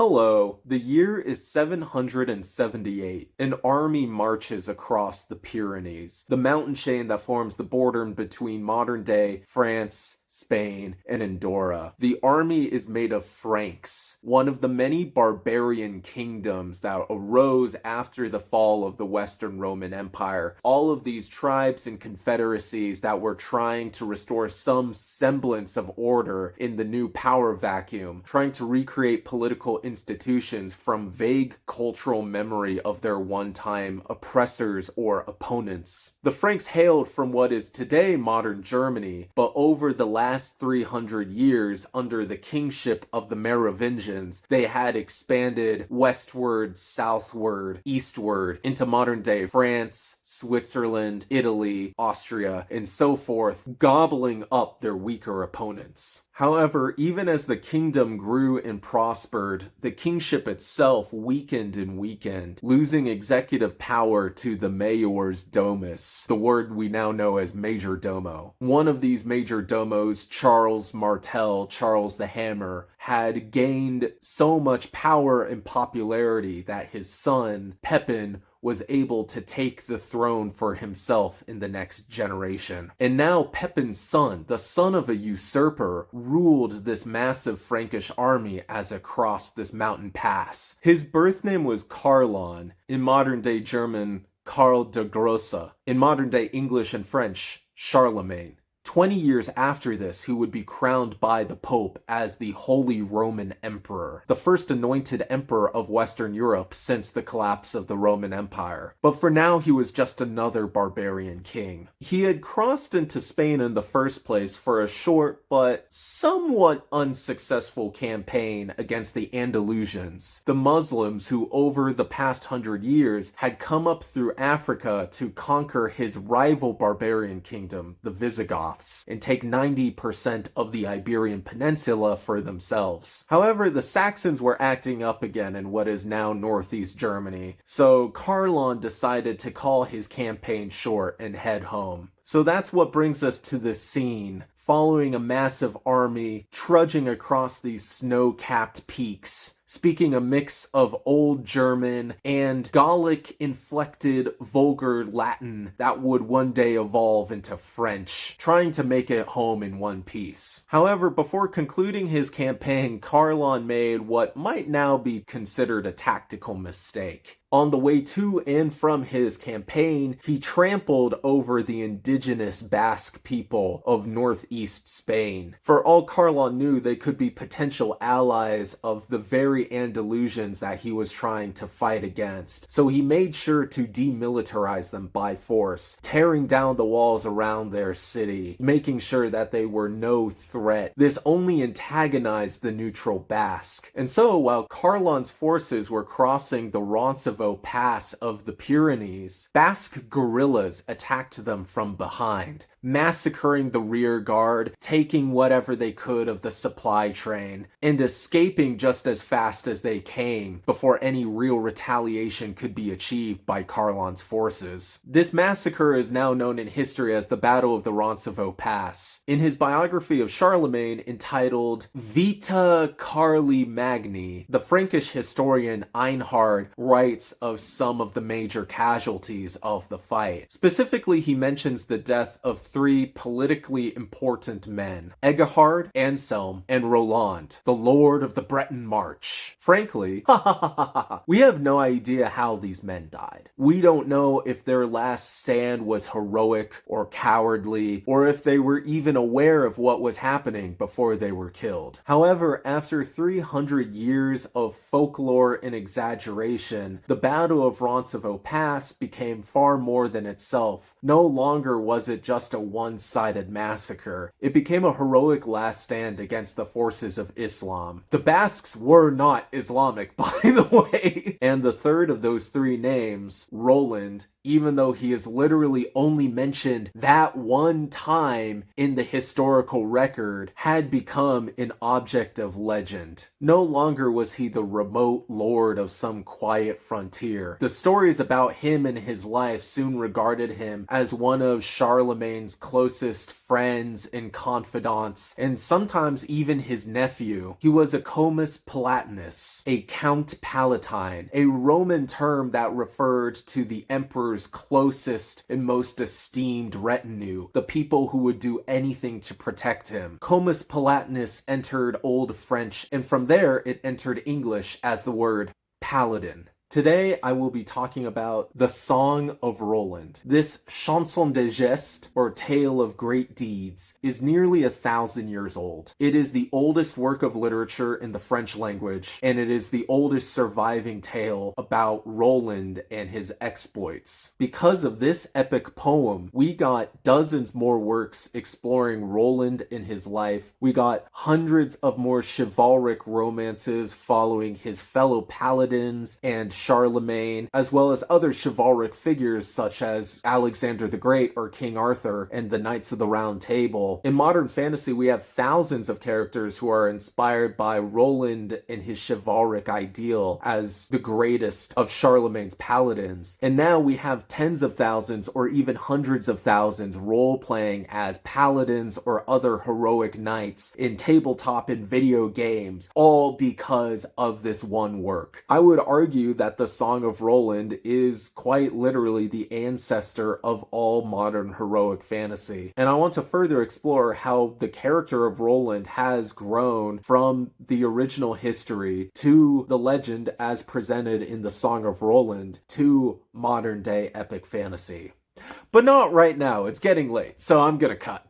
Hello, the year is 778. An army marches across the Pyrenees, the mountain chain that forms the border between modern-day France, Spain, and Andorra. The army is made of Franks, one of the many barbarian kingdoms that arose after the fall of the Western Roman Empire. All of these tribes and confederacies that were trying to restore some semblance of order in the new power vacuum, trying to recreate political institutions from vague cultural memory of their one-time oppressors or opponents. The Franks hailed from what is today modern Germany, but over the last 300 years, under the kingship of the Merovingians, they had expanded westward, southward, eastward into modern-day France, Switzerland, Italy, Austria, and so forth, gobbling up their weaker opponents. However, even as the kingdom grew and prospered, the kingship itself weakened and weakened, losing executive power to the Majors Domus, the word we now know as Major Domo. One of these Major Domos, Charles Martel, Charles the Hammer, had gained so much power and popularity that his son, Pepin, was able to take the throne for himself in the next generation. And now Pepin's son, the son of a usurper, ruled this massive Frankish army as it crossed this mountain pass. His birth name was Carlon, in modern-day German, Karl der Grosse, in modern-day English and French, Charlemagne. 20 years after this, he would be crowned by the Pope as the Holy Roman Emperor, the first anointed emperor of Western Europe since the collapse of the Roman Empire. But for now, he was just another barbarian king. He had crossed into Spain in the first place for a short but somewhat unsuccessful campaign against the Andalusians, the Muslims who over the past 100 years had come up through Africa to conquer his rival barbarian kingdom, the Visigoths, and take 90% of the Iberian Peninsula for themselves. However, the Saxons were acting up again in what is now northeast Germany, so Carlon decided to call his campaign short and head home. So that's what brings us to this scene, following a massive army trudging across these snow-capped peaks, speaking a mix of Old German and Gallic-inflected vulgar Latin that would one day evolve into French, trying to make it home in one piece. However, before concluding his campaign, Carlon made what might now be considered a tactical mistake. On the way to and from his campaign, he trampled over the indigenous Basque people of northeast Spain. For all Carlon knew, they could be potential allies of the very Andalusians that he was trying to fight against. So he made sure to demilitarize them by force, tearing down the walls around their city, making sure that they were no threat. This only antagonized the neutral Basque. And so while Carlon's forces were crossing the Roncevaux pass of the Pyrenees, Basque guerrillas attacked them from behind, massacring the rear guard, taking whatever they could of the supply train, and escaping just as fast as they came before any real retaliation could be achieved by Carlon's forces. This massacre is now known in history as the Battle of the Roncevaux Pass. In his biography of Charlemagne entitled Vita Carli Magni, the Frankish historian Einhard writes of some of the major casualties of the fight. Specifically, he mentions the death of 3 politically important men, Egehard, Anselm, and Roland, the Lord of the Breton March. Frankly, we have no idea how these men died. We don't know if their last stand was heroic or cowardly, or if they were even aware of what was happening before they were killed. However, after 300 years of folklore and exaggeration, the Battle of Roncevaux Pass became far more than itself. No longer was it just a one-sided massacre. It became a heroic last stand against the forces of Islam. The Basques were not Islamic, by the way. And the third of those 3 names, Roland, even though he is literally only mentioned that one time in the historical record, had become an object of legend. No longer was he the remote lord of some quiet frontier. The stories about him and his life soon regarded him as one of Charlemagne's closest friends and confidants, and sometimes even his nephew. He was a comus Palatinus, Palatinus, a Count Palatine, a Roman term that referred to the emperor's closest and most esteemed retinue, the people who would do anything to protect him. Comus Palatinus entered Old French, and from there it entered English as the word Paladin. Today, I will be talking about the Song of Roland. This chanson de geste, or tale of great deeds, is nearly 1,000 years old. It is the oldest work of literature in the French language, and it is the oldest surviving tale about Roland and his exploits. Because of this epic poem, we got dozens more works exploring Roland and his life. We got hundreds of more chivalric romances following his fellow paladins and Charlemagne, as well as other chivalric figures such as Alexander the Great or King Arthur and the Knights of the Round Table. In modern fantasy, we have thousands of characters who are inspired by Roland and his chivalric ideal as the greatest of Charlemagne's paladins. And now we have tens of thousands or even hundreds of thousands role-playing as paladins or other heroic knights in tabletop and video games, all because of this one work. I would argue that the Song of Roland is quite literally the ancestor of all modern heroic fantasy. And I want to further explore how the character of Roland has grown from the original history to the legend as presented in the Song of Roland to modern day epic fantasy. But not right now, it's getting late, so I'm gonna cut.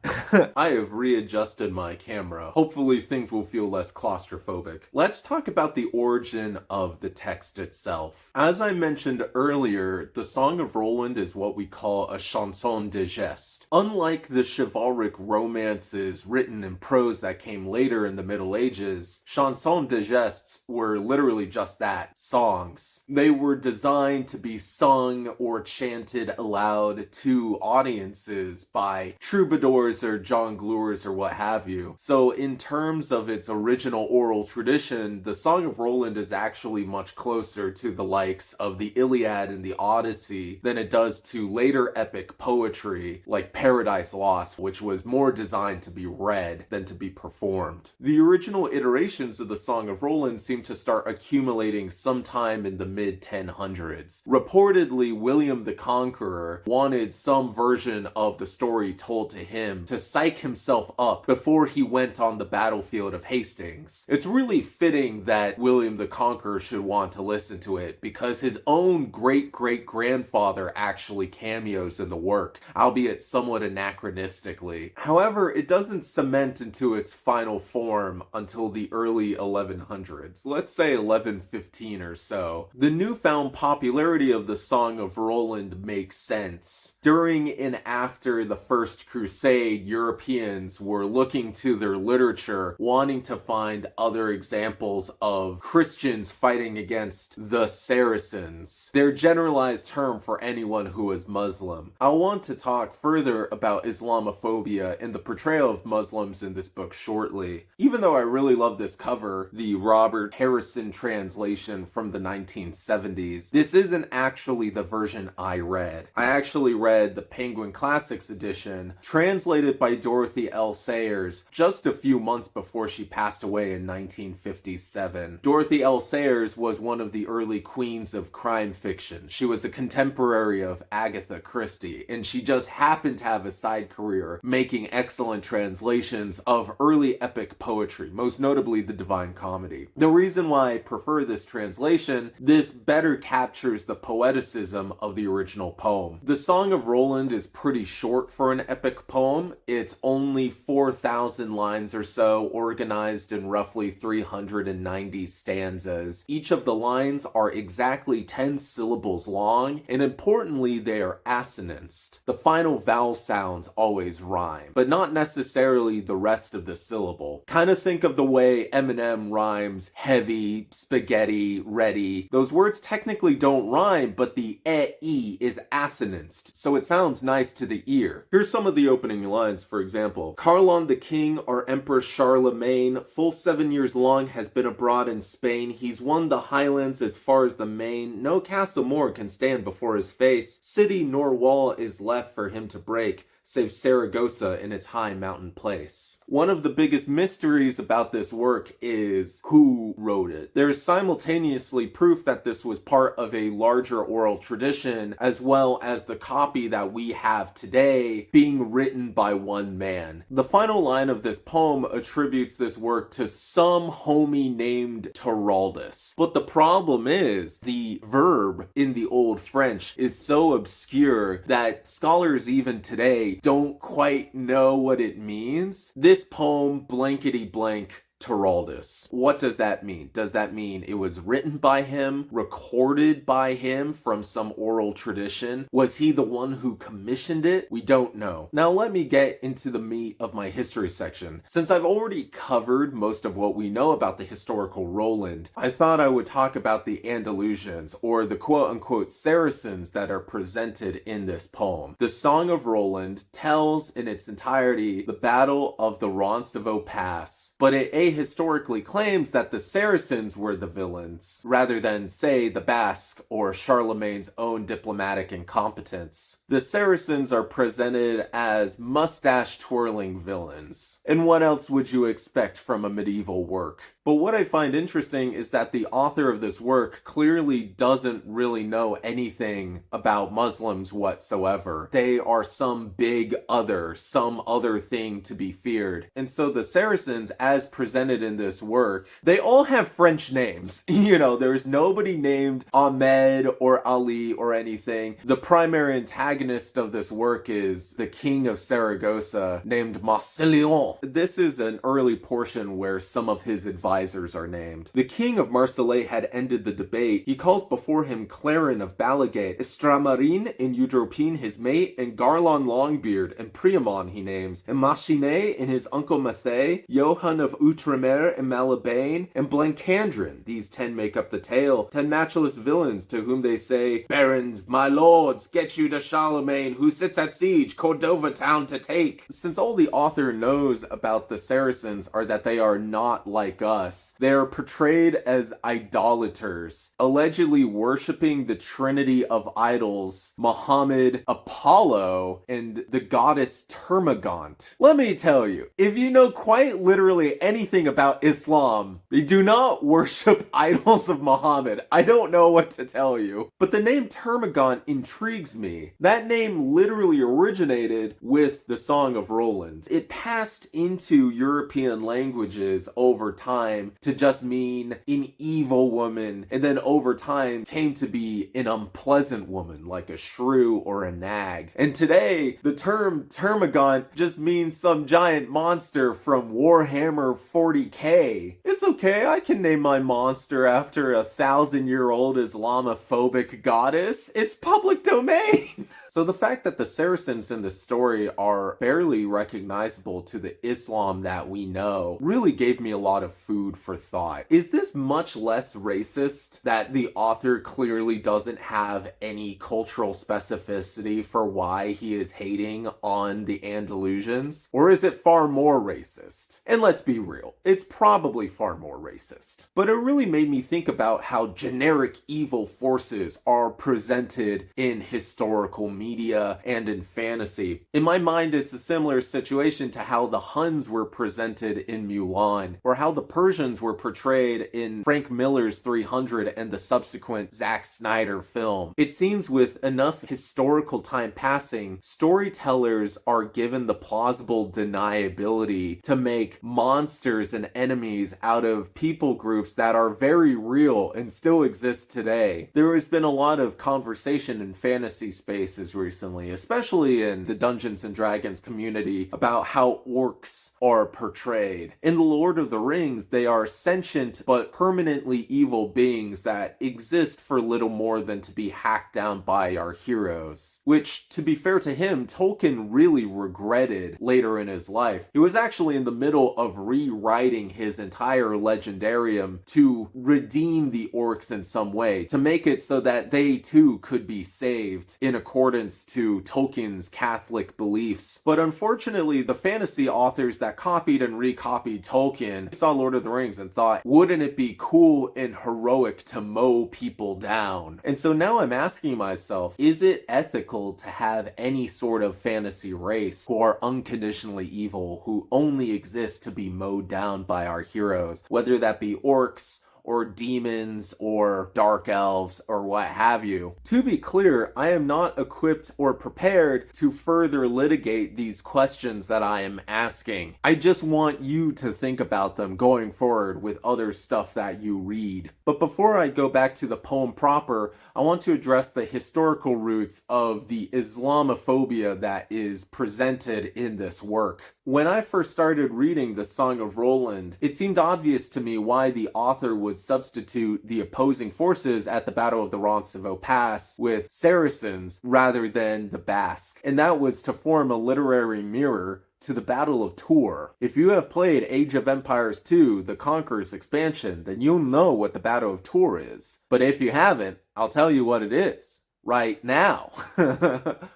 I have readjusted my camera. Hopefully things will feel less claustrophobic. Let's talk about the origin of the text itself. As I mentioned earlier, the Song of Roland is what we call a chanson de geste. Unlike the chivalric romances written in prose that came later in the Middle Ages, chansons de gestes were literally just that, songs. They were designed to be sung or chanted aloud to audiences by troubadours or jongleurs or what have you. So in terms of its original oral tradition, the Song of Roland is actually much closer to the likes of the Iliad and the Odyssey than it does to later epic poetry like Paradise Lost, which was more designed to be read than to be performed. The original iterations of the Song of Roland seem to start accumulating sometime in the mid-1000s. Reportedly, William the Conqueror wanted some version of the story told to him to psych himself up before he went on the battlefield of Hastings. It's really fitting that William the Conqueror should want to listen to it because his own great-great-grandfather actually cameos in the work, albeit somewhat anachronistically. However, it doesn't cement into its final form until the early 1100s, let's say 1115 or so. The newfound popularity of the Song of Roland makes sense. During and after the First Crusade, Europeans were looking to their literature, wanting to find other examples of Christians fighting against the Saracens, their generalized term for anyone who was Muslim. I'll want to talk further about Islamophobia and the portrayal of Muslims in this book shortly. Even though I really love this cover, the Robert Harrison translation from the 1970s, this isn't actually the version I read. I actually read the Penguin Classics edition, translated by Dorothy L. Sayers just a few months before she passed away in 1957. Dorothy L. Sayers was one of the early queens of crime fiction. She was a contemporary of Agatha Christie, and she just happened to have a side career making excellent translations of early epic poetry, most notably the Divine Comedy. The reason why I prefer this translation, this better captures the poeticism of the original poem. The Song of Roland is pretty short for an epic poem. It's only 4,000 lines or so, organized in roughly 390 stanzas. Each of the lines are exactly 10 syllables long, and importantly, they are assonanced. The final vowel sounds always rhyme, but not necessarily the rest of the syllable. Kind of think of the way Eminem rhymes heavy, spaghetti, ready. Those words technically don't rhyme, but the e is assonanced, so it sounds nice to the ear. Here's some of the opening lines, for example. Carlon the King, our Emperor Charlemagne, full 7 years long has been abroad in Spain. He's won the highlands as far as the main. No castle more can stand before his face. City nor wall is left for him to break, save Saragossa in its high mountain place. One of the biggest mysteries about this work is who wrote it. There's simultaneously proof that this was part of a larger oral tradition, as well as the copy that we have today being written by one man. The final line of this poem attributes this work to some homie named Teraldus. But the problem is, the verb in the Old French is so obscure that scholars even today don't quite know what it means. This poem, blankety blank, Teraldus. What does that mean? Does that mean it was written by him, recorded by him from some oral tradition? Was he the one who commissioned it? We don't know. Now let me get into the meat of my history section. Since I've already covered most of what we know about the historical Roland, I thought I would talk about the Andalusians, or the quote-unquote Saracens that are presented in this poem. The Song of Roland tells in its entirety the Battle of the Roncevaux Pass, but it historically claims that the Saracens were the villains, rather than, say, the Basque or Charlemagne's own diplomatic incompetence. The Saracens are presented as mustache-twirling villains. And what else would you expect from a medieval work? But what I find interesting is that the author of this work clearly doesn't really know anything about Muslims whatsoever. They are some big other, some other thing to be feared. And so the Saracens, as presented in this work, they all have French names. You know, there's nobody named Ahmed or Ali or anything. The primary antagonist of this work is the king of Saragossa named Massacre. This is an early portion where some of his advisors are named. The king of Marseille had ended the debate. He calls before him Clarin of Balagate, Estramarine and Eudropine his mate, and Garlon Longbeard, and Priamon he names, and Machinet and his uncle Mathey, Johann of Outremer and Malabane, and Blancandrin. These 10 make up the tale, 10 matchless villains to whom they say, Barons, my lords, get you to Charlemagne, who sits at siege, Cordova town to take. Since all the author knows about the Saracens are that they are not like us, they are portrayed as idolaters, allegedly worshipping the trinity of idols, Muhammad, Apollo, and the goddess Termagant. Let me tell you, if you know quite literally anything about Islam, they do not worship idols of Muhammad. I don't know what to tell you. But the name Termagant intrigues me. That name literally originated with the Song of Roland. It passed into European languages over time to just mean an evil woman, and then over time came to be an unpleasant woman, like a shrew or a nag. And today, the term Termagant just means some giant monster from Warhammer 40k. It's okay, I can name my monster after a 1,000-year-old Islamophobic goddess. It's public domain. So the fact that the Saracens in this story are barely recognizable to the Islam that we know really gave me a lot of food for thought. Is this much less racist that the author clearly doesn't have any cultural specificity for why he is hating on the Andalusians? Or is it far more racist? And let's be real, it's probably far more racist. But it really made me think about how generic evil forces are presented in historical media and in fantasy. In my mind, it's a similar situation to how the Huns were presented in Mulan, or how the Persians were portrayed in Frank Miller's 300 and the subsequent Zack Snyder film. It seems with enough historical time passing, storytellers are given the plausible deniability to make monsters and enemies out of people groups that are very real and still exist today. There has been a lot of conversation in fantasy spaces recently, especially in the Dungeons and Dragons community, about how orcs are portrayed. In The Lord of the Rings, they are sentient but permanently evil beings that exist for little more than to be hacked down by our heroes. Which, to be fair to him, Tolkien really regretted later in his life. He was actually in the middle of rewriting his entire legendarium to redeem the orcs in some way, to make it so that they too could be saved in accordance accordance to Tolkien's Catholic beliefs. But unfortunately, the fantasy authors that copied and recopied Tolkien saw Lord of the Rings and thought, wouldn't it be cool and heroic to mow people down? And so now I'm asking myself, is it ethical to have any sort of fantasy race who are unconditionally evil, who only exist to be mowed down by our heroes, whether that be orcs, or demons, or dark elves, or what have you? To be clear, I am not equipped or prepared to further litigate these questions that I am asking. I just want you to think about them going forward with other stuff that you read. But before I go back to the poem proper, I want to address the historical roots of the Islamophobia that is presented in this work. When I first started reading the Song of Roland, it seemed obvious to me why the author would substitute the opposing forces at the Battle of the Roncevaux Pass with Saracens rather than the Basque, and that was to form a literary mirror to the Battle of Tours. If you have played Age of Empires 2, the Conqueror's expansion, then you'll know what the Battle of Tours is. But if you haven't, I'll tell you what it is right now.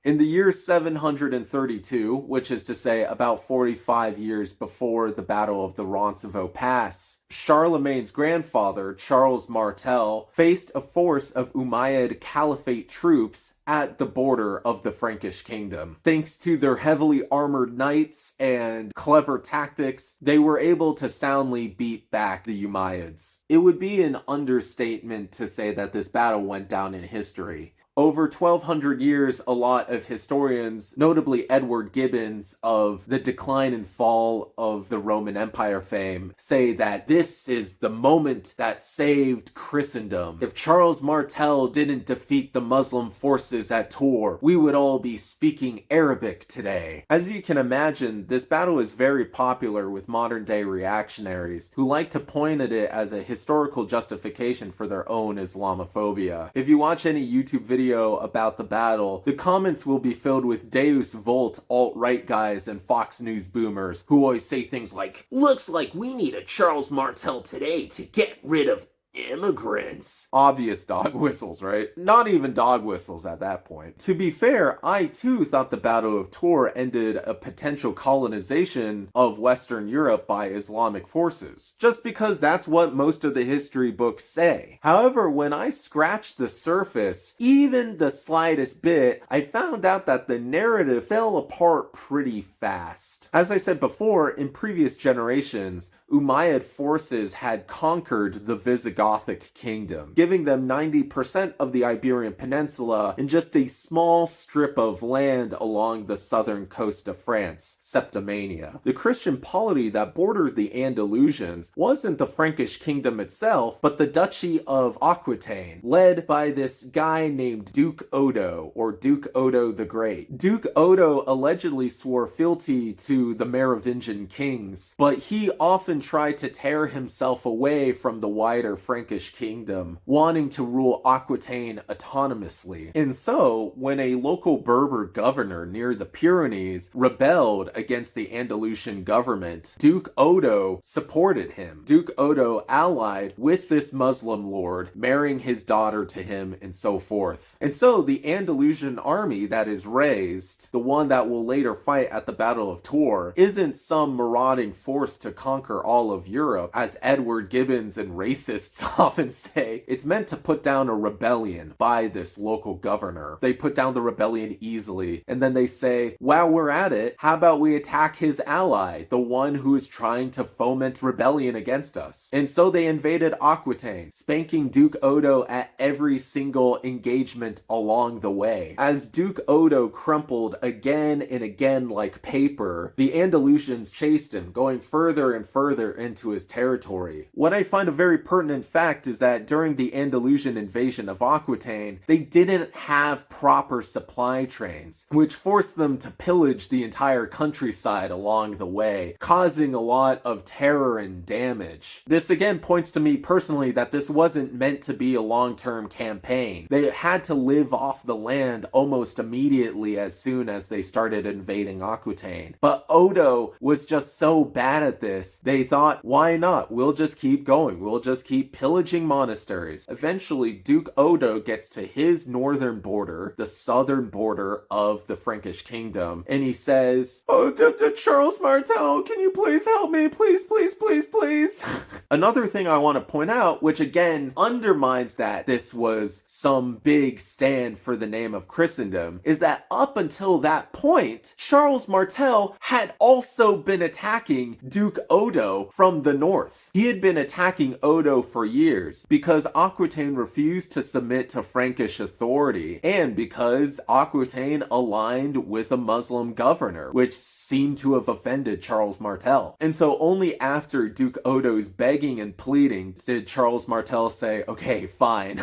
In the year 732, which is to say about 45 years before the Battle of the Roncevaux Pass, Charlemagne's grandfather, Charles Martel, faced a force of Umayyad Caliphate troops at the border of the Frankish kingdom. Thanks to their heavily armored knights and clever tactics, they were able to soundly beat back the Umayyads. It would be an understatement to say that this battle went down in history. Over 1,200 years, a lot of historians, notably Edward Gibbons of the Decline and Fall of the Roman Empire fame, say that this is the moment that saved Christendom. If Charles Martel didn't defeat the Muslim forces at Tours, we would all be speaking Arabic today. As you can imagine, this battle is very popular with modern-day reactionaries who like to point at it as a historical justification for their own Islamophobia. If you watch any YouTube video about the battle, the comments will be filled with Deus Vult alt-right guys and Fox News boomers who always say things like, "Looks like we need a Charles Martel today to get rid of immigrants." Obvious dog whistles, right? Not even dog whistles at that point. To be fair, I too thought the Battle of Tours ended a potential colonization of Western Europe by Islamic forces, just because that's what most of the history books say. However, when I scratched the surface, even the slightest bit, I found out that the narrative fell apart pretty fast. As I said before, in previous generations, Umayyad forces had conquered the Visigothic kingdom, giving them 90% of the Iberian Peninsula and just a small strip of land along the southern coast of France, Septimania. The Christian polity that bordered the Andalusians wasn't the Frankish kingdom itself, but the Duchy of Aquitaine, led by this guy named Duke Odo, or Duke Odo the Great. Duke Odo allegedly swore fealty to the Merovingian kings, but he often tried to tear himself away from the wider Frankish kingdom, wanting to rule Aquitaine autonomously. And so, when a local Berber governor near the Pyrenees rebelled against the Andalusian government, Duke Odo supported him. Duke Odo allied with this Muslim lord, marrying his daughter to him, and so forth. And so, the Andalusian army that is raised, the one that will later fight at the Battle of Tours, isn't some marauding force to conquer all of Europe, as Edward Gibbons and racists often say. It's meant to put down a rebellion by this local governor. They put down the rebellion easily, and then they say, while we're at it, how about we attack his ally, the one who is trying to foment rebellion against us? And so they invaded Aquitaine, spanking Duke Odo at every single engagement along the way. As Duke Odo crumpled again and again like paper, the Andalusians chased him, going further and further into his territory. What I find a very pertinent fact is that during the Andalusian invasion of Aquitaine, they didn't have proper supply trains, which forced them to pillage the entire countryside along the way, causing a lot of terror and damage. This again points to me personally that this wasn't meant to be a long-term campaign. They had to live off the land almost immediately as soon as they started invading Aquitaine. But Odo was just so bad at this, they thought, why not? We'll just keep going. We'll just keep pillaging monasteries. Eventually, Duke Odo gets to his northern border, the southern border of the Frankish kingdom, and he says, "Oh, Charles Martel, can you please help me? Please, please, please, please." Another thing I want to point out, which again undermines that this was some big stand for the name of Christendom, is that up until that point, Charles Martel had also been attacking Duke Odo from the north. He had been attacking Odo for years because Aquitaine refused to submit to Frankish authority, and because Aquitaine aligned with a Muslim governor, which seemed to have offended Charles Martel. And so only after Duke Odo's begging and pleading did Charles Martel say, okay, fine.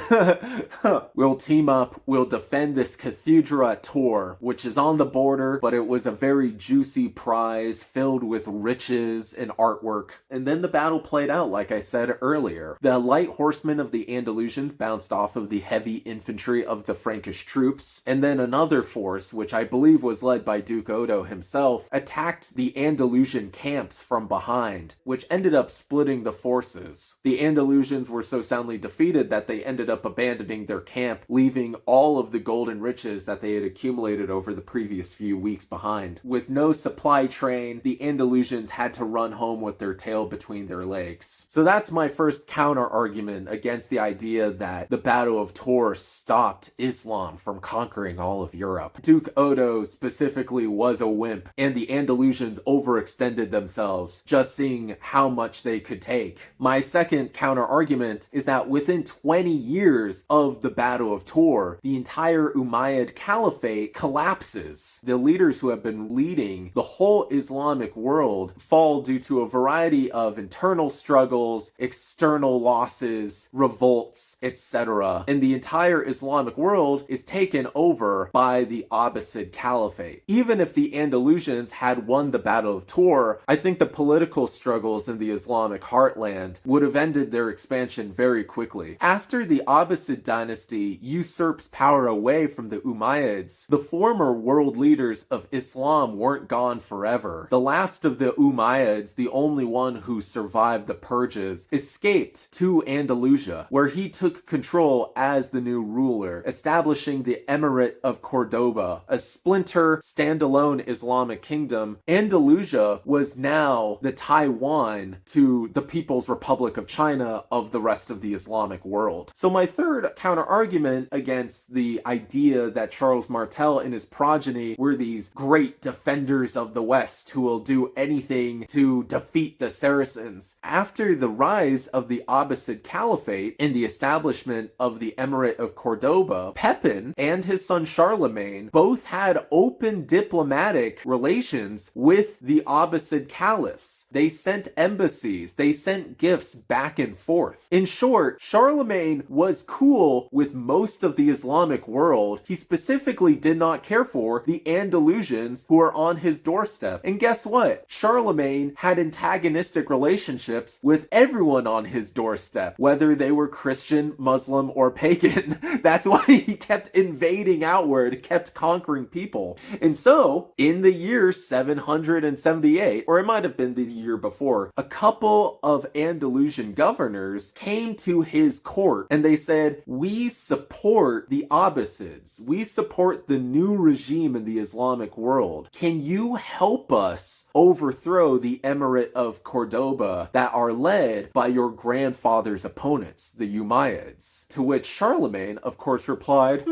We'll team up, we'll defend this cathedral at Tours, which is on the border, but it was a very juicy prize filled with riches and artwork. And then the battle played out, like I said earlier. The light horsemen of the Andalusians bounced off of the heavy infantry of the Frankish troops, and then another force, which I believe was led by Duke Odo himself, attacked the Andalusian camps from behind, which ended up splitting the forces. The Andalusians were so soundly defeated that they ended up abandoning their camp, leaving all of the gold and riches that they had accumulated over the previous few weeks behind. With no supply train, the Andalusians had to run home with their tail between their legs. So that's my first counter argument against the idea that the Battle of Tours stopped Islam from conquering all of Europe. Duke Odo specifically was a wimp, and the Andalusians overextended themselves, just seeing how much they could take. My second counter argument is that within 20 years of the Battle of Tours, the entire Umayyad Caliphate collapses. The leaders who have been leading the whole Islamic world fall due to a variety of internal struggles, external losses, revolts, etc. And the entire Islamic world is taken over by the Abbasid Caliphate. Even if the Andalusians had won the Battle of Tours, I think the political struggles in the Islamic heartland would have ended their expansion very quickly. After the Abbasid dynasty usurps power away from the Umayyads, the former world leaders of Islam weren't gone forever. The last of the Umayyads, the only one who survived the purges, escaped to Andalusia, where he took control as the new ruler, establishing the Emirate of Cordoba, a splinter, standalone Islamic kingdom. Andalusia was now the Taiwan to the People's Republic of China of the rest of the Islamic world. So my third counter-argument against the idea that Charles Martel and his progeny were these great defenders of the West who will do anything to defeat the Saracens. After the rise of the Abbasid Caliphate and the establishment of the Emirate of Cordoba, Pepin and his son Charlemagne both had open diplomatic relations with the Abbasid caliphs. They sent embassies, they sent gifts back and forth. In short, Charlemagne was cool with most of the Islamic world. He specifically did not care for the Andalusians who are on his doorstep. And guess what? Charlemagne had antagonistic relationships with everyone on his doorstep, whether they were Christian, Muslim, or pagan. That's why he kept invading outward, kept conquering people. And so, in the year 778, or it might have been the year before, a couple of Andalusian governors came to his court and they said, we support the Abbasids. We support the new regime in the Islamic world. Can you help us overthrow the Emirate of Cordoba that are led by your grandfather's opponents, the Umayyads? To which Charlemagne, of course, replied,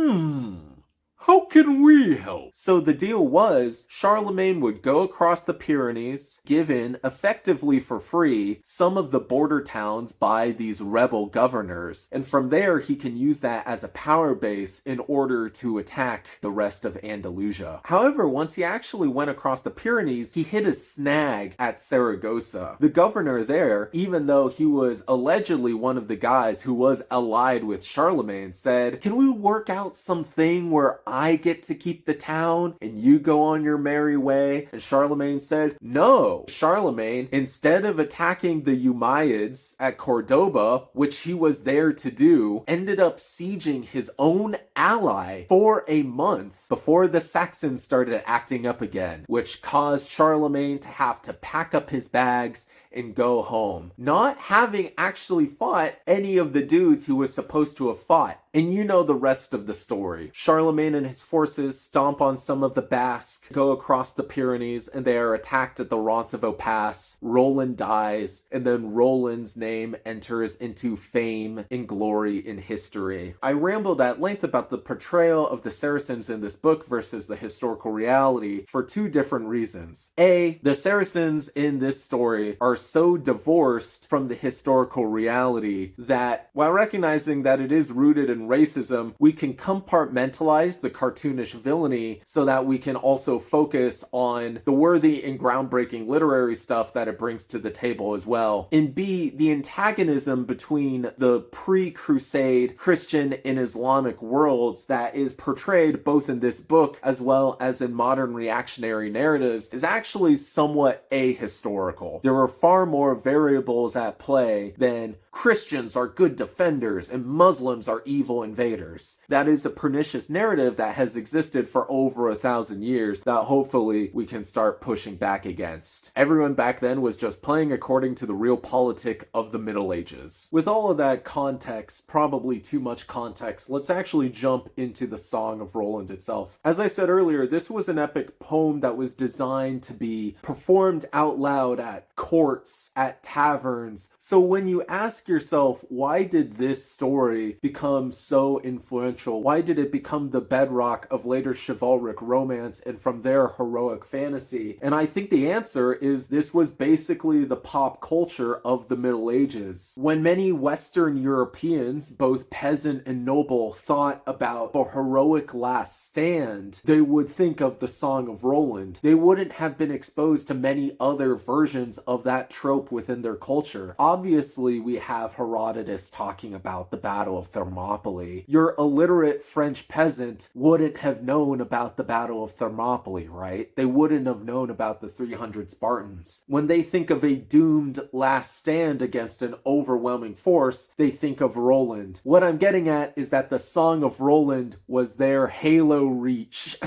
how can we help? So the deal was Charlemagne would go across the Pyrenees, given effectively for free some of the border towns by these rebel governors, and from there he can use that as a power base in order to attack the rest of Andalusia. However, once he actually went across the Pyrenees, he hit a snag at Saragossa. The governor there, even though he was allegedly one of the guys who was allied with Charlemagne, said, can we work out something where I get to keep the town and you go on your merry way? And Charlemagne said, no. Charlemagne, instead of attacking the Umayyads at Cordoba, which he was there to do, ended up sieging his own ally for a month before the Saxons started acting up again, which caused Charlemagne to have to pack up his bags and go home, not having actually fought any of the dudes who was supposed to have fought. And you know the rest of the story. Charlemagne and his forces stomp on some of the Basques, go across the Pyrenees, and they are attacked at the Roncevaux Pass. Roland dies, and then Roland's name enters into fame and glory in history. I rambled at length about the portrayal of the Saracens in this book versus the historical reality for two different reasons. A, the Saracens in this story are so divorced from the historical reality that, while recognizing that it is rooted in racism, we can compartmentalize the cartoonish villainy so that we can also focus on the worthy and groundbreaking literary stuff that it brings to the table as well. And B, the antagonism between the pre-Crusade Christian and Islamic worlds that is portrayed both in this book as well as in modern reactionary narratives is actually somewhat ahistorical. There are far more variables at play than Christians are good defenders and Muslims are evil invaders. That is a pernicious narrative that has existed for over 1,000 years that hopefully we can start pushing back against. Everyone back then was just playing according to the real politic of the Middle Ages. With all of that context, probably too much context, let's actually jump into the Song of Roland itself. As I said earlier, this was an epic poem that was designed to be performed out loud at courts, at taverns. So when you ask yourself, why did this story become so influential? Why did it become the bedrock of later chivalric romance and from there heroic fantasy? And I think the answer is this was basically the pop culture of the Middle Ages. When many Western Europeans, both peasant and noble, thought about a heroic last stand, they would think of the Song of Roland. They wouldn't have been exposed to many other versions of that trope within their culture. Obviously, we have Herodotus talking about the Battle of Thermopylae. Your illiterate French peasant wouldn't have known about the Battle of Thermopylae, right? They wouldn't have known about the 300 Spartans. When they think of a doomed last stand against an overwhelming force, they think of Roland. What I'm getting at is that the Song of Roland was their Halo reach.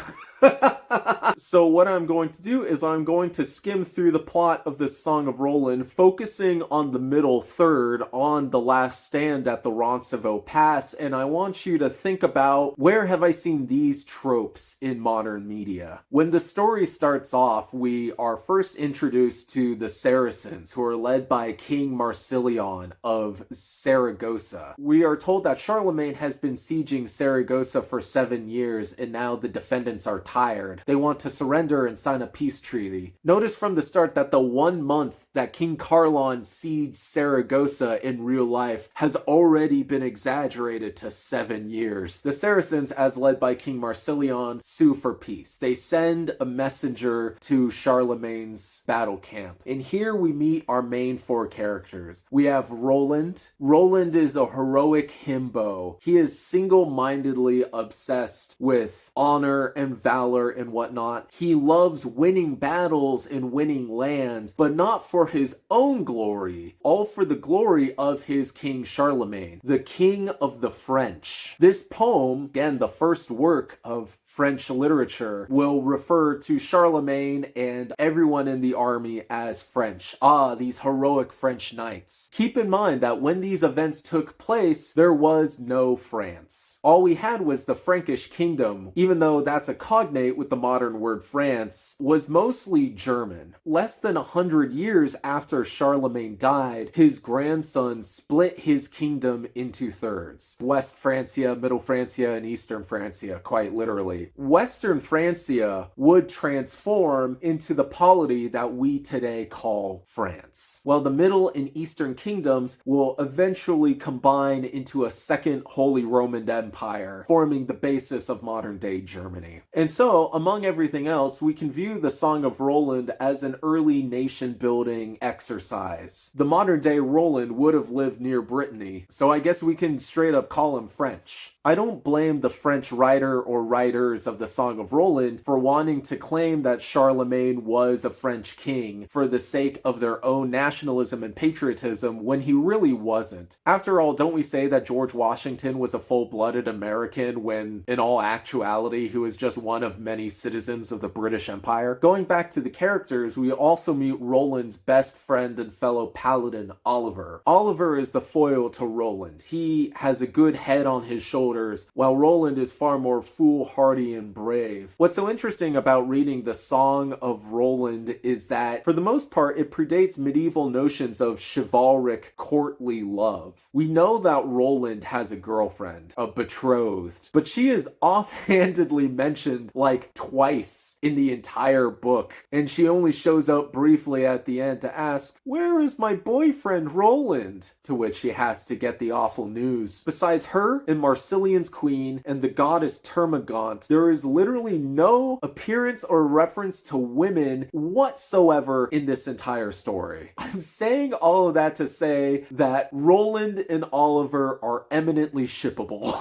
So what I'm going to do is I'm going to skim through the plot of this Song of Roland, focusing on the middle third, on the last stand at the Roncevaux Pass, and I want you to think about, where have I seen these tropes in modern media? When the story starts off, we are first introduced to the Saracens, who are led by King Marsilion of Saragossa. We are told that Charlemagne has been sieging Saragossa for 7 years, and now the defendants are tired. They want to surrender and sign a peace treaty. Notice from the start that the 1 month that King Carlon sieged Saragossa in real life has already been exaggerated to 7 years. The Saracens, as led by King Marsilion, sue for peace. They send a messenger to Charlemagne's battle camp. And here we meet our main four characters. We have Roland. Roland is a heroic himbo. He is single-mindedly obsessed with honor and valor and whatnot. He loves winning battles and winning lands, but not for his own glory, all for the glory of his King Charlemagne, the King of the French. This poem, again, the first work of French literature, will refer to Charlemagne and everyone in the army as French. Ah, these heroic French knights. Keep in mind that when these events took place, there was no France. All we had was the Frankish kingdom, even though that's a cognate with the modern word France, was mostly German. Less than 100 years after Charlemagne died, his grandson split his kingdom into thirds. West Francia, Middle Francia, and Eastern Francia, quite literally. Western Francia would transform into the polity that we today call France, while the Middle and Eastern kingdoms will eventually combine into a second Holy Roman Empire, forming the basis of modern-day Germany. And so, among everything else, we can view the Song of Roland as an early nation-building exercise. The modern-day Roland would have lived near Brittany, so I guess we can straight up call him French. I don't blame the French writer or writers writers of the Song of Roland for wanting to claim that Charlemagne was a French king for the sake of their own nationalism and patriotism when he really wasn't. After all, don't we say that George Washington was a full-blooded American when, in all actuality, he was just one of many citizens of the British Empire? Going back to the characters, we also meet Roland's best friend and fellow paladin, Oliver. Oliver is the foil to Roland. He has a good head on his shoulders, while Roland is far more foolhardy and brave. What's so interesting about reading the Song of Roland is that, for the most part, it predates medieval notions of chivalric, courtly love. We know that Roland has a girlfriend, a betrothed, but she is offhandedly mentioned like twice in the entire book, and she only shows up briefly at the end to ask, "Where is my boyfriend Roland?" To which she has to get the awful news. Besides her and Marsilian's queen and the goddess Termagant, there is literally no appearance or reference to women whatsoever in this entire story. I'm saying all of that to say that Roland and Oliver are eminently shippable.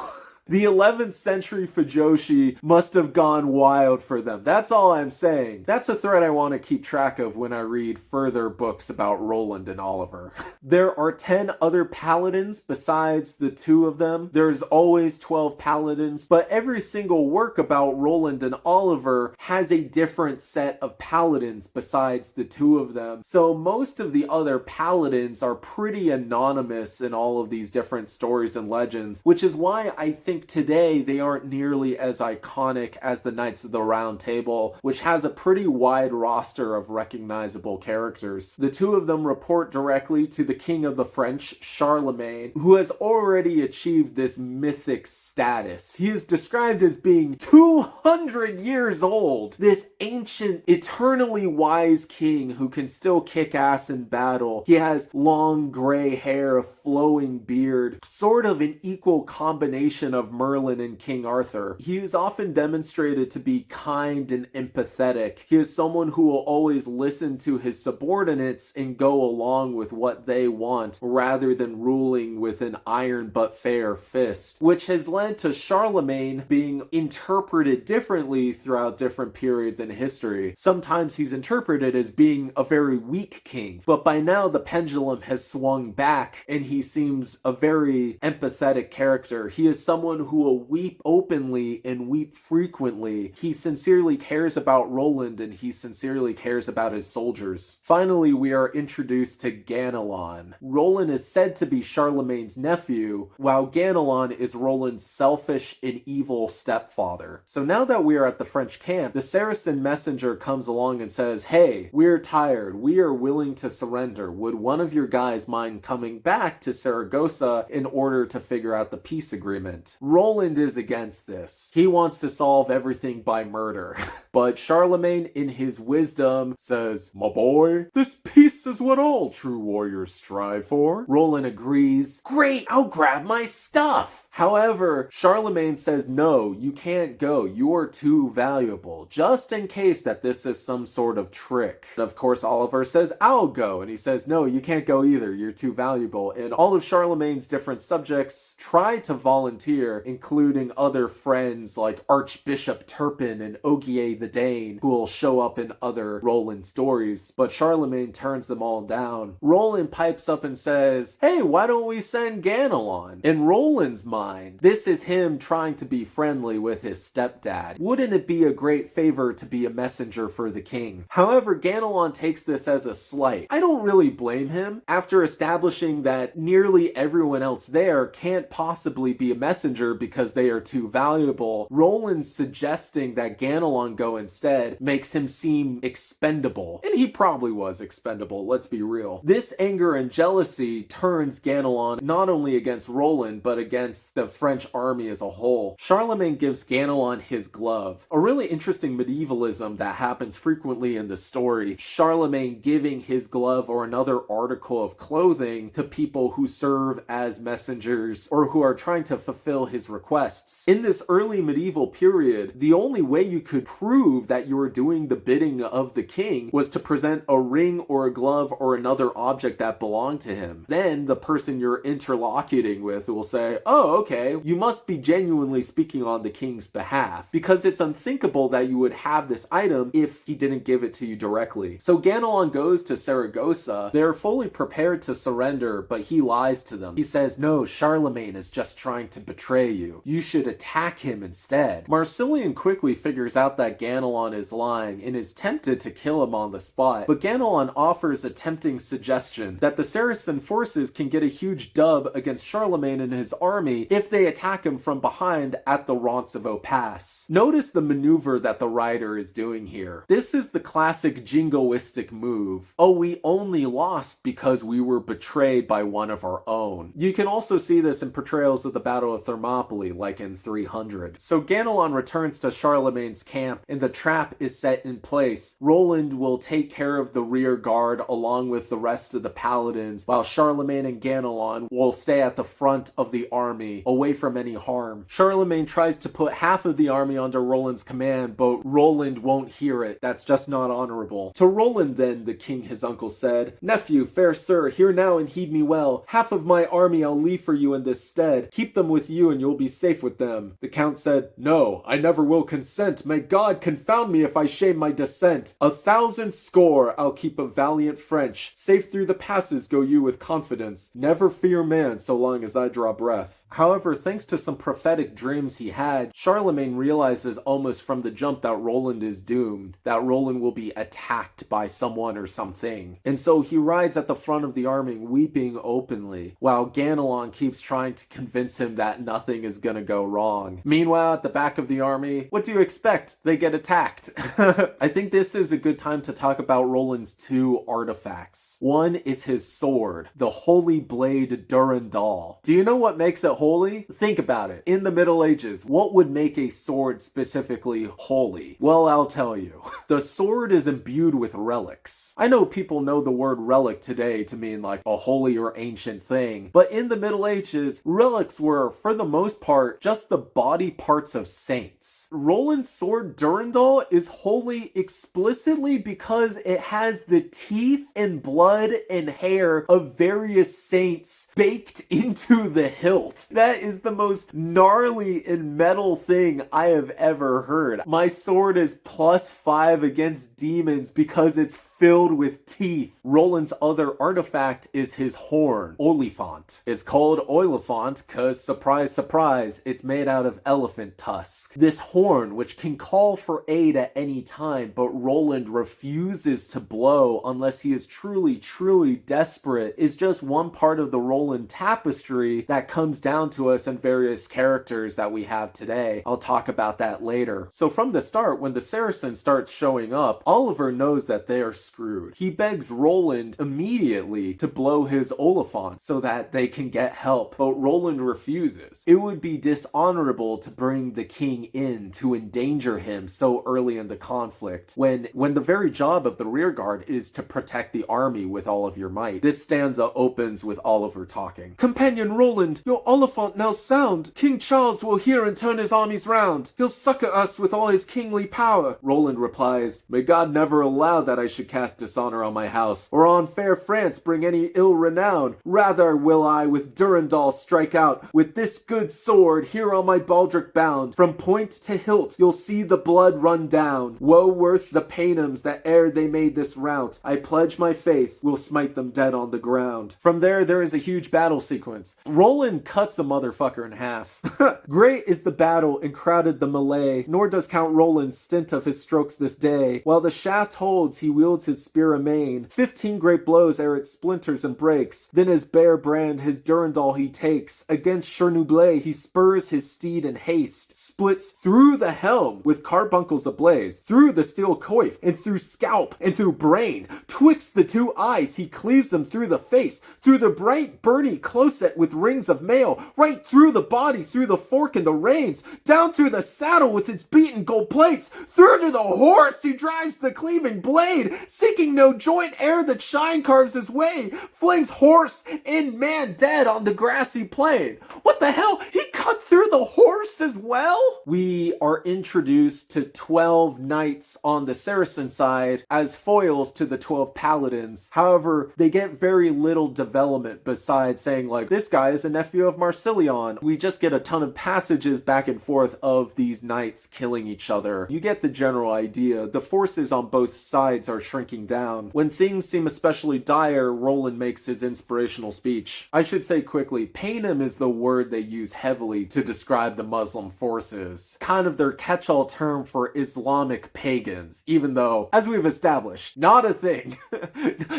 The 11th century Fujoshi must have gone wild for them. That's all I'm saying. That's a thread I want to keep track of when I read further books about Roland and Oliver. There are 10 other paladins besides the two of them. There's always 12 paladins, but every single work about Roland and Oliver has a different set of paladins besides the two of them. So most of the other paladins are pretty anonymous in all of these different stories and legends, which is why I think today they aren't nearly as iconic as the Knights of the Round Table, which has a pretty wide roster of recognizable characters. The two of them report directly to the King of the French, Charlemagne, who has already achieved this mythic status. He is described as being 200 years old, this ancient, eternally wise king who can still kick ass in battle. He has long gray hair, a flowing beard, sort of an equal combination of Merlin and King Arthur. He is often demonstrated to be kind and empathetic. He is someone who will always listen to his subordinates and go along with what they want, rather than ruling with an iron but fair fist, which has led to Charlemagne being interpreted differently throughout different periods in history. Sometimes he's interpreted as being a very weak king, but by now the pendulum has swung back and he seems a very empathetic character. He is someone who will weep openly and weep frequently. He sincerely cares about Roland and he sincerely cares about his soldiers. Finally, we are introduced to Gamelon. Roland is said to be Charlemagne's nephew, while Gamelon is Roland's selfish and evil stepfather. So now that we are at the French camp, the Saracen messenger comes along and says, "Hey, we're tired. We are willing to surrender. Would one of your guys mind coming back to Saragossa in order to figure out the peace agreement?" Roland is against this. He wants to solve everything by murder. But Charlemagne, in his wisdom, says, "My boy, this peace is what all true warriors strive for." Roland agrees. "Great, I'll grab my stuff." However, Charlemagne says, "No, you can't go. You are too valuable," just in case that this is some sort of trick. And of course, Oliver says, "I'll go." And he says, "No, you can't go either. You're too valuable." And all of Charlemagne's different subjects try to volunteer, including other friends like Archbishop Turpin and Ogier the Dane, who will show up in other Roland stories. But Charlemagne turns them all down. Roland pipes up and says, "Hey, why don't we send Gamelon?" In Roland's mind, this is him trying to be friendly with his stepdad. Wouldn't it be a great favor to be a messenger for the king? However, Gamelon takes this as a slight. I don't really blame him. After establishing that nearly everyone else there can't possibly be a messenger because they are too valuable, Roland suggesting that Gamelon go instead makes him seem expendable. And he probably was expendable, let's be real. This anger and jealousy turns Gamelon not only against Roland, but against the French army as a whole. Charlemagne gives Gamelon his glove. A really interesting medievalism that happens frequently in the story. Charlemagne giving his glove or another article of clothing to people who serve as messengers or who are trying to fulfill his requests. In this early medieval period, the only way you could prove that you were doing the bidding of the king was to present a ring or a glove or another object that belonged to him. Then the person you're interlocuting with will say, "Oh, okay, you must be genuinely speaking on the king's behalf, because it's unthinkable that you would have this item if he didn't give it to you directly. So Gamelon goes to Saragossa. They're fully prepared to surrender, but he lies to them. He says, no, Charlemagne is just trying to betray you. You should attack him instead. Marsilian quickly figures out that Gamelon is lying and is tempted to kill him on the spot, but Gamelon offers a tempting suggestion that the Saracen forces can get a huge dub against Charlemagne and his army if they attack him from behind at the Roncevaux Pass. Notice the maneuver that the writer is doing here. This is the classic jingoistic move. Oh, we only lost because we were betrayed by one of our own. You can also see this in portrayals of the Battle of Thermopylae, like in 300. So Gamelon returns to Charlemagne's camp and the trap is set in place. Roland will take care of the rear guard along with the rest of the paladins, while Charlemagne and Gamelon will stay at the front of the army, away from any harm. Charlemagne tries to put half of the army under Roland's command, but Roland won't hear it. That's just not honorable. To Roland then, the king his uncle said, nephew, fair sir, hear now and heed me well. Half of my army I'll leave for you in this stead. Keep them with you and you'll be safe with them. The count said, no, I never will consent. May God confound me if I shame my descent. 1,000 score I'll keep of valiant French. Safe through the passes go you with confidence. Never fear man so long as I draw breath. However, thanks to some prophetic dreams he had, Charlemagne realizes almost from the jump that Roland is doomed, that Roland will be attacked by someone or something. And so he rides at the front of the army weeping openly, while Gamelon keeps trying to convince him that nothing is gonna go wrong. Meanwhile, at the back of the army, what do you expect? They get attacked. I think this is a good time to talk about Roland's two artifacts. One is his sword, the Holy Blade Durandal. Do you know what makes it holy? Think about it. In the Middle Ages, what would make a sword specifically holy? Well, I'll tell you. The sword is imbued with relics. I know people know the word relic today to mean like a holy or ancient thing, but in the Middle Ages, relics were, for the most part, just the body parts of saints. Roland's sword Durandal is holy explicitly because it has the teeth and blood and hair of various saints baked into the hilt. That is the most gnarly and metal thing I have ever heard. My sword is +5 against demons because it's filled with teeth. Roland's other artifact is his horn, Oliphant. It's called Oliphant because, surprise, surprise, it's made out of elephant tusk. This horn, which can call for aid at any time, but Roland refuses to blow unless he is truly, truly desperate, is just one part of the Roland tapestry that comes down to us in various characters that we have today. I'll talk about that later. So from the start, when the Saracen starts showing up, Oliver knows that they are screwed. He begs Roland immediately to blow his Oliphant so that they can get help, but Roland refuses. It would be dishonorable to bring the king in to endanger him so early in the conflict, when the very job of the rearguard is to protect the army with all of your might. This stanza opens with Oliver talking. Companion Roland, your Oliphant now sound. King Charles will hear and turn his armies round. He'll succor us with all his kingly power. Roland replies, may God never allow that I should cast dishonor on my house, or on fair France bring any ill renown. Rather will I with Durandal strike out, with this good sword here on my baldric bound. From point to hilt you'll see the blood run down. Woe worth the Paynims that ere they made this rout. I pledge my faith will smite them dead on the ground. From there is a huge battle sequence. Roland cuts a motherfucker in half. Great is the battle and crowded the melee, nor does Count Roland stint of his strokes this day. While the shaft holds, he wields his spear amain. 15 great blows ere it splinters and breaks. Then his bare brand, his Durandal he takes. Against Chernoublé he spurs his steed in haste. Splits through the helm with carbuncles ablaze. Through the steel coif and through scalp and through brain. Twixt the two eyes he cleaves them through the face. Through the bright burny closet with rings of mail. Right through the body, through the fork and the reins. Down through the saddle with its beaten gold plates. Through to the horse he drives the cleaving blade. Seeking no joint ere the chine carves his way. Flings horse and man dead on the grassy plain. What the hell? He cut through the horse as well? We are introduced to 12 knights on the Saracen side as foils to the 12 paladins. However, they get very little development besides saying like, this guy is a nephew of Marsilion. We just get a ton of passages back and forth of these knights killing each other. You get the general idea. The forces on both sides are shrinking down. When things seem especially dire, Roland makes his inspirational speech. I should say quickly, Paynim is the word they use heavily to describe the Muslim forces. Kind of their catch-all term for Islamic pagans, even though, as we've established, not a thing.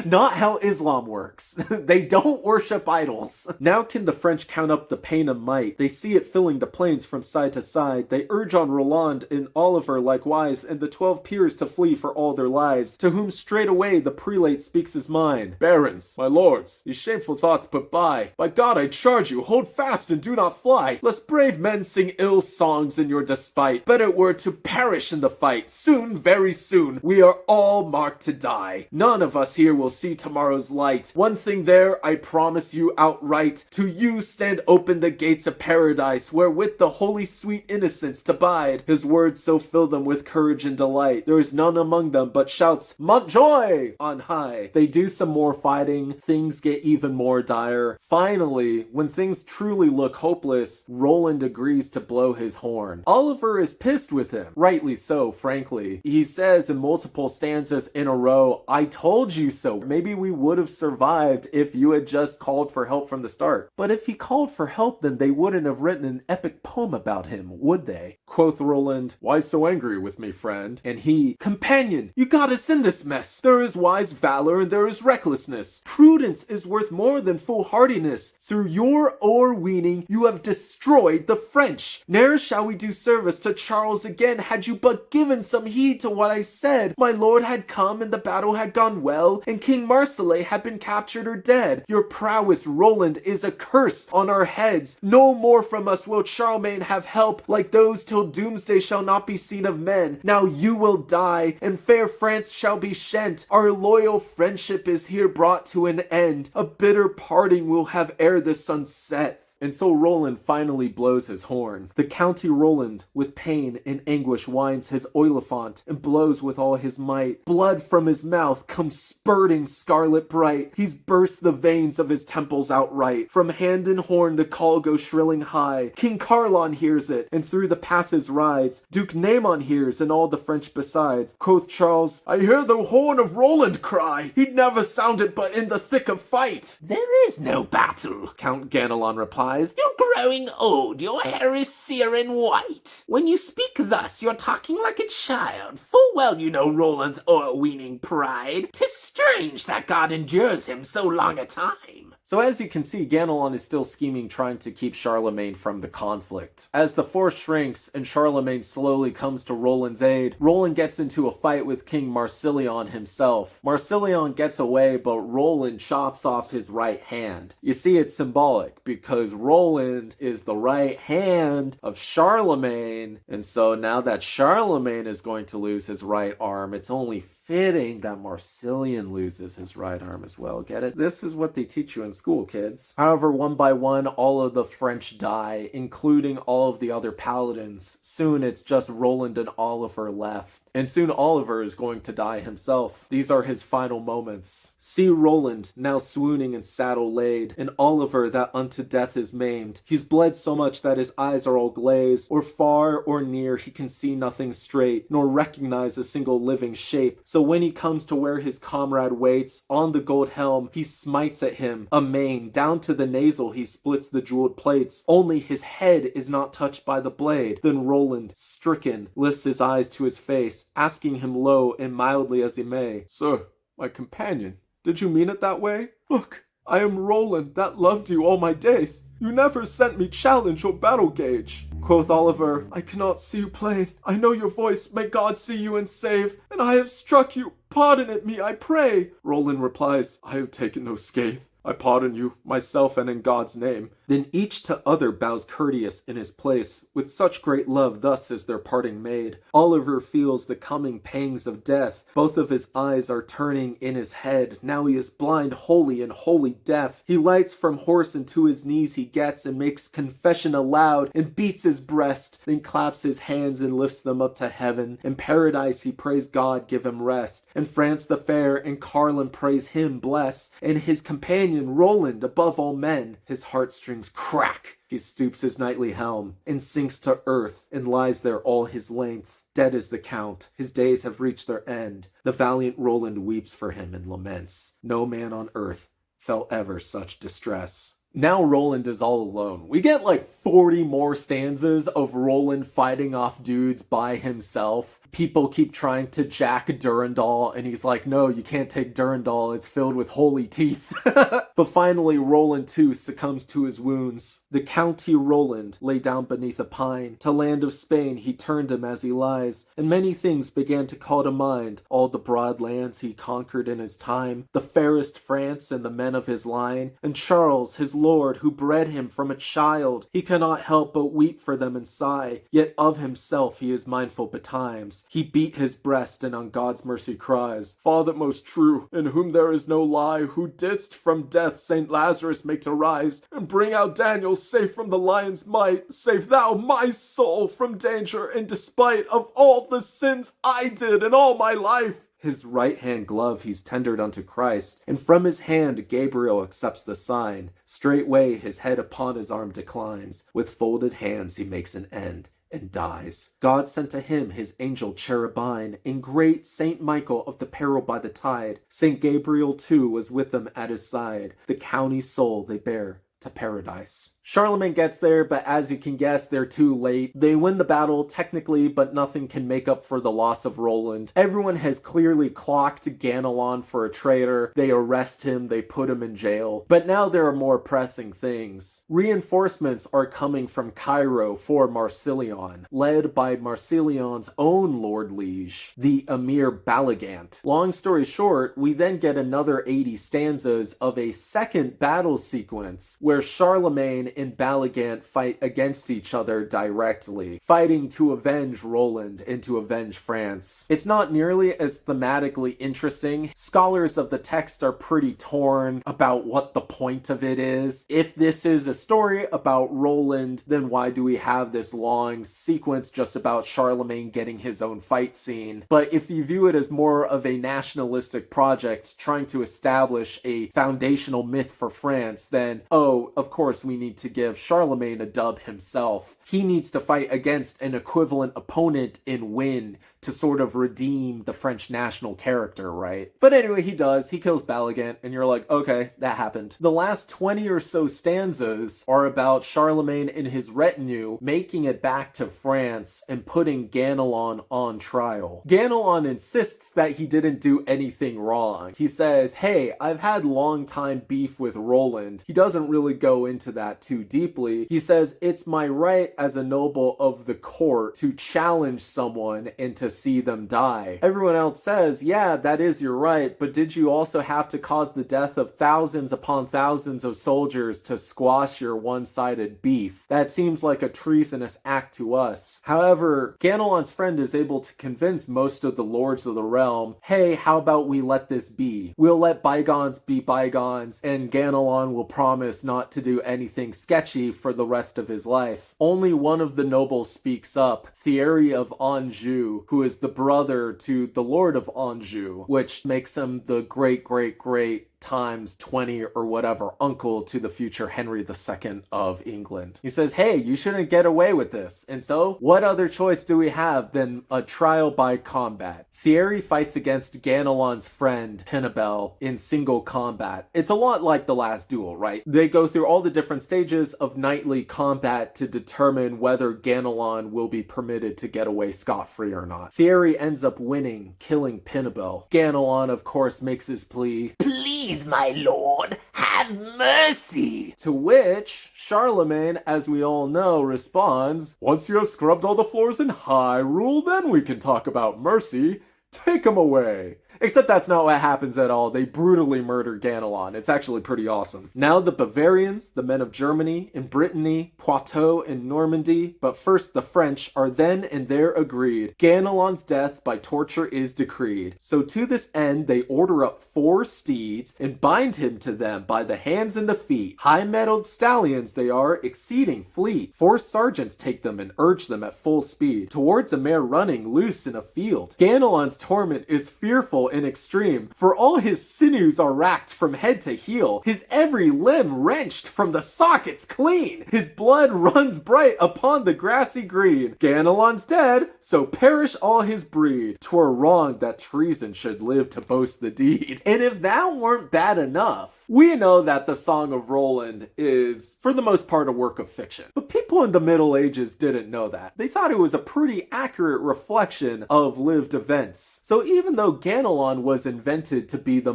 Not how Islam works. They don't worship idols. Now can the French count up the Paynim might. They see it filling the plains from side to side. They urge on Roland and Oliver likewise, and the 12 peers to flee for all their lives, to whom straightway the prelate speaks his mind. Barons, my lords, these shameful thoughts put by. By God I charge you, hold fast and do not fly, lest brave men sing ill songs in your despite. Better it were to perish in the fight. Soon, very soon, we are all marked to die. None of us here will see tomorrow's light. One thing there I promise you outright, to you stand open the gates of paradise, where with the holy sweet innocents to bide. His words so fill them with courage and delight. There is none among them but shouts, Montjoy! On high. They do some more fighting. Things get even more dire. Finally, when things truly look hopeless, Roland agrees to blow his horn. Oliver is pissed with him. Rightly so, frankly. He says in multiple stanzas in a row, I told you so. Maybe we would have survived if you had just called for help from the start. But if he called for help, then they wouldn't have written an epic poem about him, would they? Quoth Roland, why so angry with me, friend? And he, companion, you got us in this mess. There is wise valor and there is recklessness. Prudence is worth more than foolhardiness. Through your o'erweening, you have destroyed the French. Ne'er shall we do service to Charles again, had you but given some heed to what I said. My lord had come and the battle had gone well, and King Marseille had been captured or dead. Your prowess, Roland, is a curse on our heads. No more from us will Charlemagne have help, like those till doomsday shall not be seen of men. Now you will die, and fair France shall be shent. Our loyal friendship is here brought to an end. A bitter parting we'll have ere the sun set. And so Roland finally blows his horn. The county Roland, with pain and anguish, winds his oilifant and blows with all his might. Blood from his mouth comes spurting scarlet bright. He's burst the veins of his temples outright. From hand and horn the call goes shrilling high. King Carlon hears it, and through the passes rides. Duke Naimon hears, and all the French besides. Quoth Charles, I hear the horn of Roland cry. He'd never sound it but in the thick of fight. There is no battle, Count Gamelon replies. You're growing old, your hair is sere and white. When you speak thus, you're talking like a child. Full well you know Roland's o'erweening pride. 'Tis strange that God endures him so long a time. So as you can see, Gamelon is still scheming, trying to keep Charlemagne from the conflict. As the force shrinks and Charlemagne slowly comes to Roland's aid, Roland gets into a fight with King Marsilion himself. Marsilion gets away, but Roland chops off his right hand. You see, it's symbolic because Roland is the right hand of Charlemagne, and so now that Charlemagne is going to lose his right arm, it's only fitting that Marsilion loses his right arm as well. Get it? This is what they teach you in school, kids. However, one by one, all of the French die, including all of the other paladins. Soon it's just Roland and Oliver left. And soon Oliver is going to die himself. These are his final moments. See Roland, now swooning in saddle laid, and Oliver that unto death is maimed. He's bled so much that his eyes are all glazed, or far or near he can see nothing straight, nor recognize a single living shape. So when he comes to where his comrade waits, on the gold helm he smites at him, amain, down to the nasal he splits the jeweled plates. Only his head is not touched by the blade. Then Roland, stricken, lifts his eyes to his face, asking him low and mildly as he may, Sir, my companion, did you mean it that way? Look, I am Roland that loved you all my days. You never sent me challenge or battle gage. Quoth Oliver, I cannot see you plain. I know your voice, may God see you and save, and I have struck you. Pardon it me, I pray. Roland replies, I have taken no scathe. I pardon you, myself and in God's name. Then each to other bows courteous in his place. With such great love thus is their parting made. Oliver feels the coming pangs of death. Both of his eyes are turning in his head. Now he is blind, wholly, and wholly deaf. He lights from horse and to his knees he gets, and makes confession aloud, and beats his breast. Then claps his hands and lifts them up to heaven. In paradise he prays God give him rest. And France the fair and Carlin praise him bless. And his companion Roland above all men. His heartstrings crack. He stoops his knightly helm, and sinks to earth, and lies there all his length. Dead is the count, his days have reached their end. The valiant Roland weeps for him and laments. No man on earth felt ever such distress. Now Roland is all alone. We get like 40 more stanzas of Roland fighting off dudes by himself. People keep trying to jack Durandal, and he's like, no, you can't take Durandal, it's filled with holy teeth. But finally, Roland too succumbs to his wounds. The County Roland lay down beneath a pine. To land of Spain he turned him as he lies, and many things began to call to mind. All the broad lands he conquered in his time, the fairest France and the men of his line, and Charles, his lord, who bred him from a child. He cannot help but weep for them and sigh, yet of himself he is mindful betimes. He beat his breast and on God's mercy cries, Father most true, in whom there is no lie, who didst from death Saint Lazarus make to rise, and bring out Daniel safe from the lion's might, save thou my soul from danger in despite of all the sins I did in all my life. His right hand glove he's tendered unto Christ, and from his hand Gabriel accepts the sign. Straightway his head upon his arm declines, with folded hands he makes an end, and dies. God sent to him his angel cherubine, and great Saint Michael of the peril by the tide. Saint Gabriel too was with them at his side. The county soul they bear to paradise. Charlemagne gets there, but as you can guess, they're too late. They win the battle technically, but nothing can make up for the loss of Roland. Everyone has clearly clocked Gamelon for a traitor. They arrest him, they put him in jail. But now there are more pressing things. Reinforcements are coming from Cairo for Marsilion, led by Marsilion's own Lord Liege, the Emir Balagant. Long story short, we then get another 80 stanzas of a second battle sequence where Charlemagne and Balagant fight against each other directly, fighting to avenge Roland and to avenge France. It's not nearly as thematically interesting. Scholars of the text are pretty torn about what the point of it is. If this is a story about Roland, then why do we have this long sequence just about Charlemagne getting his own fight scene? But if you view it as more of a nationalistic project trying to establish a foundational myth for France, then, oh, of course we need to give Charlemagne a dub himself. He needs to fight against an equivalent opponent and win to sort of redeem the French national character, right? But anyway, he does. He kills Balagant, and you're like, okay, that happened. The last 20 or so stanzas are about Charlemagne and his retinue making it back to France and putting Gamelon on trial. Gamelon insists that he didn't do anything wrong. He says, hey, I've had long time beef with Roland. He doesn't really go into that too deeply. He says, it's my right as a noble of the court to challenge someone and to see them die. Everyone else says, yeah, that is your right, but did you also have to cause the death of thousands upon thousands of soldiers to squash your one-sided beef? That seems like a treasonous act to us. However, Ganelon's friend is able to convince most of the lords of the realm, hey, how about we let this be? We'll let bygones be bygones, and Ganelon will promise not to do anything sketchy for the rest of his life. Only one of the nobles speaks up, Thierry of Anjou, who is the brother to the Lord of Anjou, which makes him the great times 20 or whatever uncle to the future Henry II of England. He says, hey, you shouldn't get away with this. And so, what other choice do we have than a trial by combat? Thierry fights against Ganelon's friend, Pinabel, in single combat. It's a lot like the last duel, right? They go through all the different stages of knightly combat to determine whether Ganelon will be permitted to get away scot-free or not. Thierry ends up winning, killing Pinabel. Ganelon, of course, makes his plea, Please, my lord, have mercy. To which Charlemagne, as we all know, responds, once you have scrubbed all the floors in Hyrule, then we can talk about mercy. Take him away. Except that's not what happens at all. They brutally murder Gamelon. It's actually pretty awesome. Now the Bavarians, the men of Germany, and Brittany, Poitou, and Normandy, but first the French, are then and there agreed. Ganelon's death by torture is decreed. So to this end they order up 4 steeds and bind him to them by the hands and the feet. High-mettled stallions they are, exceeding fleet. 4 sergeants take them and urge them at full speed towards a mare running loose in a field. Ganelon's torment is fearful in extreme, for all his sinews are racked from head to heel, his every limb wrenched from the sockets clean, his blood runs bright upon the grassy green. Ganelon's dead, so perish all his breed. 'Twere wrong that treason should live to boast the deed. And if that weren't bad enough, we know that the Song of Roland is, for the most part, a work of fiction. But people in the Middle Ages didn't know that. They thought it was a pretty accurate reflection of lived events. So even though Gamelon was invented to be the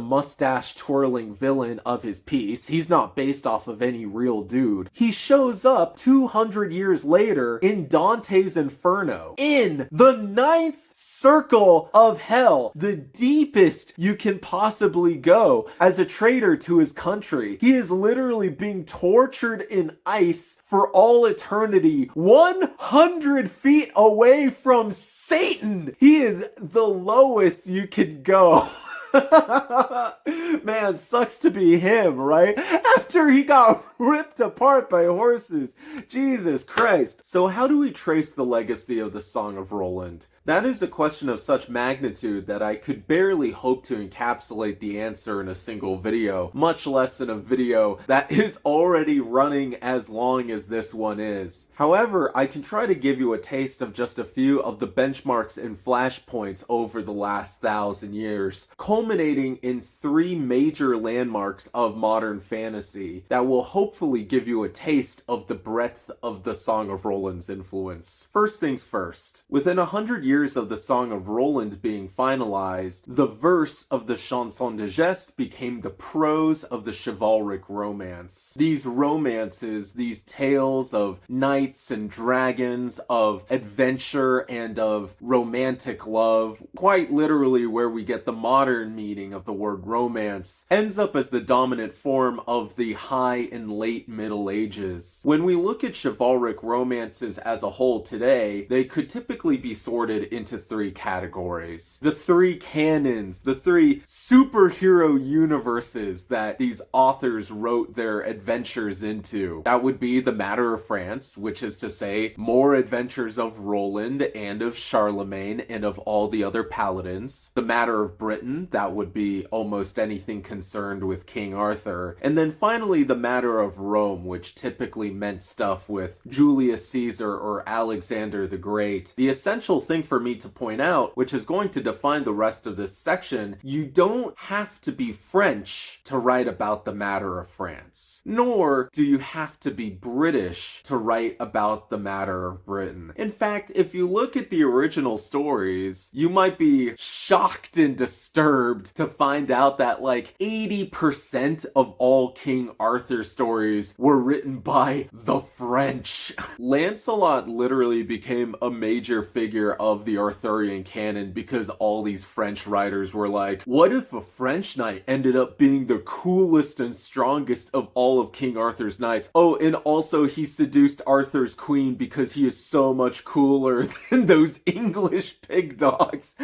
mustache-twirling villain of his piece, he's not based off of any real dude. He shows up 200 years later in Dante's Inferno, in the 9th circle of hell, the deepest you can possibly go, as a traitor to his country. He is literally being tortured in ice for all eternity, 100 feet away from Satan. He is the lowest you can go. Man, sucks to be him, right? After he got ripped apart by horses. Jesus Christ. So how do we trace the legacy of the Song of Roland? That is a question of such magnitude that I could barely hope to encapsulate the answer in a single video, much less in a video that is already running as long as this one is. However, I can try to give you a taste of just a few of the benchmarks and flashpoints over the last 1,000 years, culminating in 3 major landmarks of modern fantasy that will hopefully give you a taste of the breadth of the Song of Roland's influence. First things first, within 100 years of the Song of Roland being finalized, the verse of the chanson de geste became the prose of the chivalric romance. These romances, these tales of knights and dragons, of adventure and of romantic love, quite literally where we get the modern meaning of the word romance, ends up as the dominant form of the high and late Middle Ages. When we look at chivalric romances as a whole today, they could typically be sorted into 3 categories. The 3 canons, the 3 superhero universes that these authors wrote their adventures into. That would be the Matter of France, which is to say more adventures of Roland and of Charlemagne and of all the other paladins. The Matter of Britain, that would be almost anything concerned with King Arthur. And then finally the Matter of Rome, which typically meant stuff with Julius Caesar or Alexander the Great. The essential thing for me to point out, which is going to define the rest of this section, you don't have to be French to write about the Matter of France, nor do you have to be British to write about the Matter of Britain. In fact, if you look at the original stories, you might be shocked and disturbed to find out that like 80% of all King Arthur stories were written by the French. Lancelot literally became a major figure of the Arthurian canon because all these French writers were like, what if a French knight ended up being the coolest and strongest of all of King Arthur's knights? Oh, and also he seduced Arthur's queen because he is so much cooler than those English pig dogs.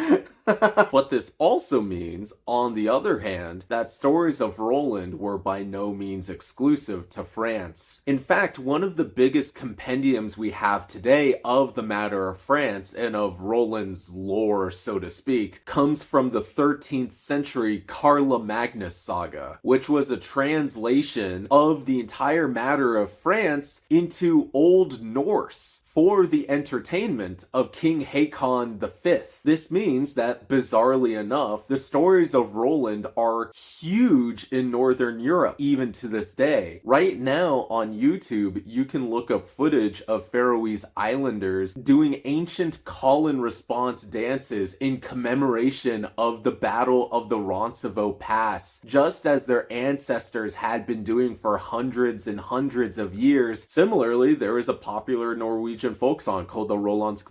What this also means, on the other hand, that stories of Roland were by no means exclusive to France. In fact, one of the biggest compendiums we have today of the Matter of France and of Roland's lore, so to speak, comes from the 13th century Carla Magnus saga, which was a translation of the entire Matter of France into Old Norse for the entertainment of King Haakon V. This means that, bizarrely enough, the stories of Roland are huge in Northern Europe, even to this day. Right now on YouTube, you can look up footage of Faroese Islanders doing ancient call and response dances in commemoration of the Battle of the Roncevaux Pass, just as their ancestors had been doing for hundreds and hundreds of years. Similarly, there is a popular Norwegian Norwegian folk song called the Rolands,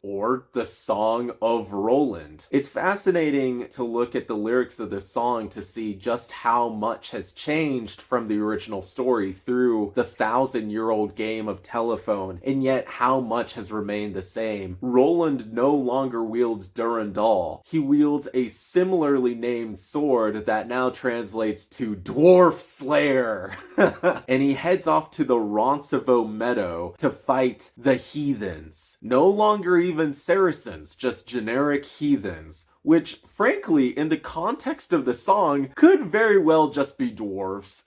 or the Song of Roland. It's fascinating to look at the lyrics of this song to see just how much has changed from the original story through the 1,000-year-old game of telephone, and yet how much has remained the same. Roland no longer wields Durandal. He wields a similarly named sword that now translates to Dwarf Slayer. And he heads off to the Roncevaux meadow to fight the heathens. No longer even Saracens, just generic heathens, which, frankly, in the context of the song, could very well just be dwarves.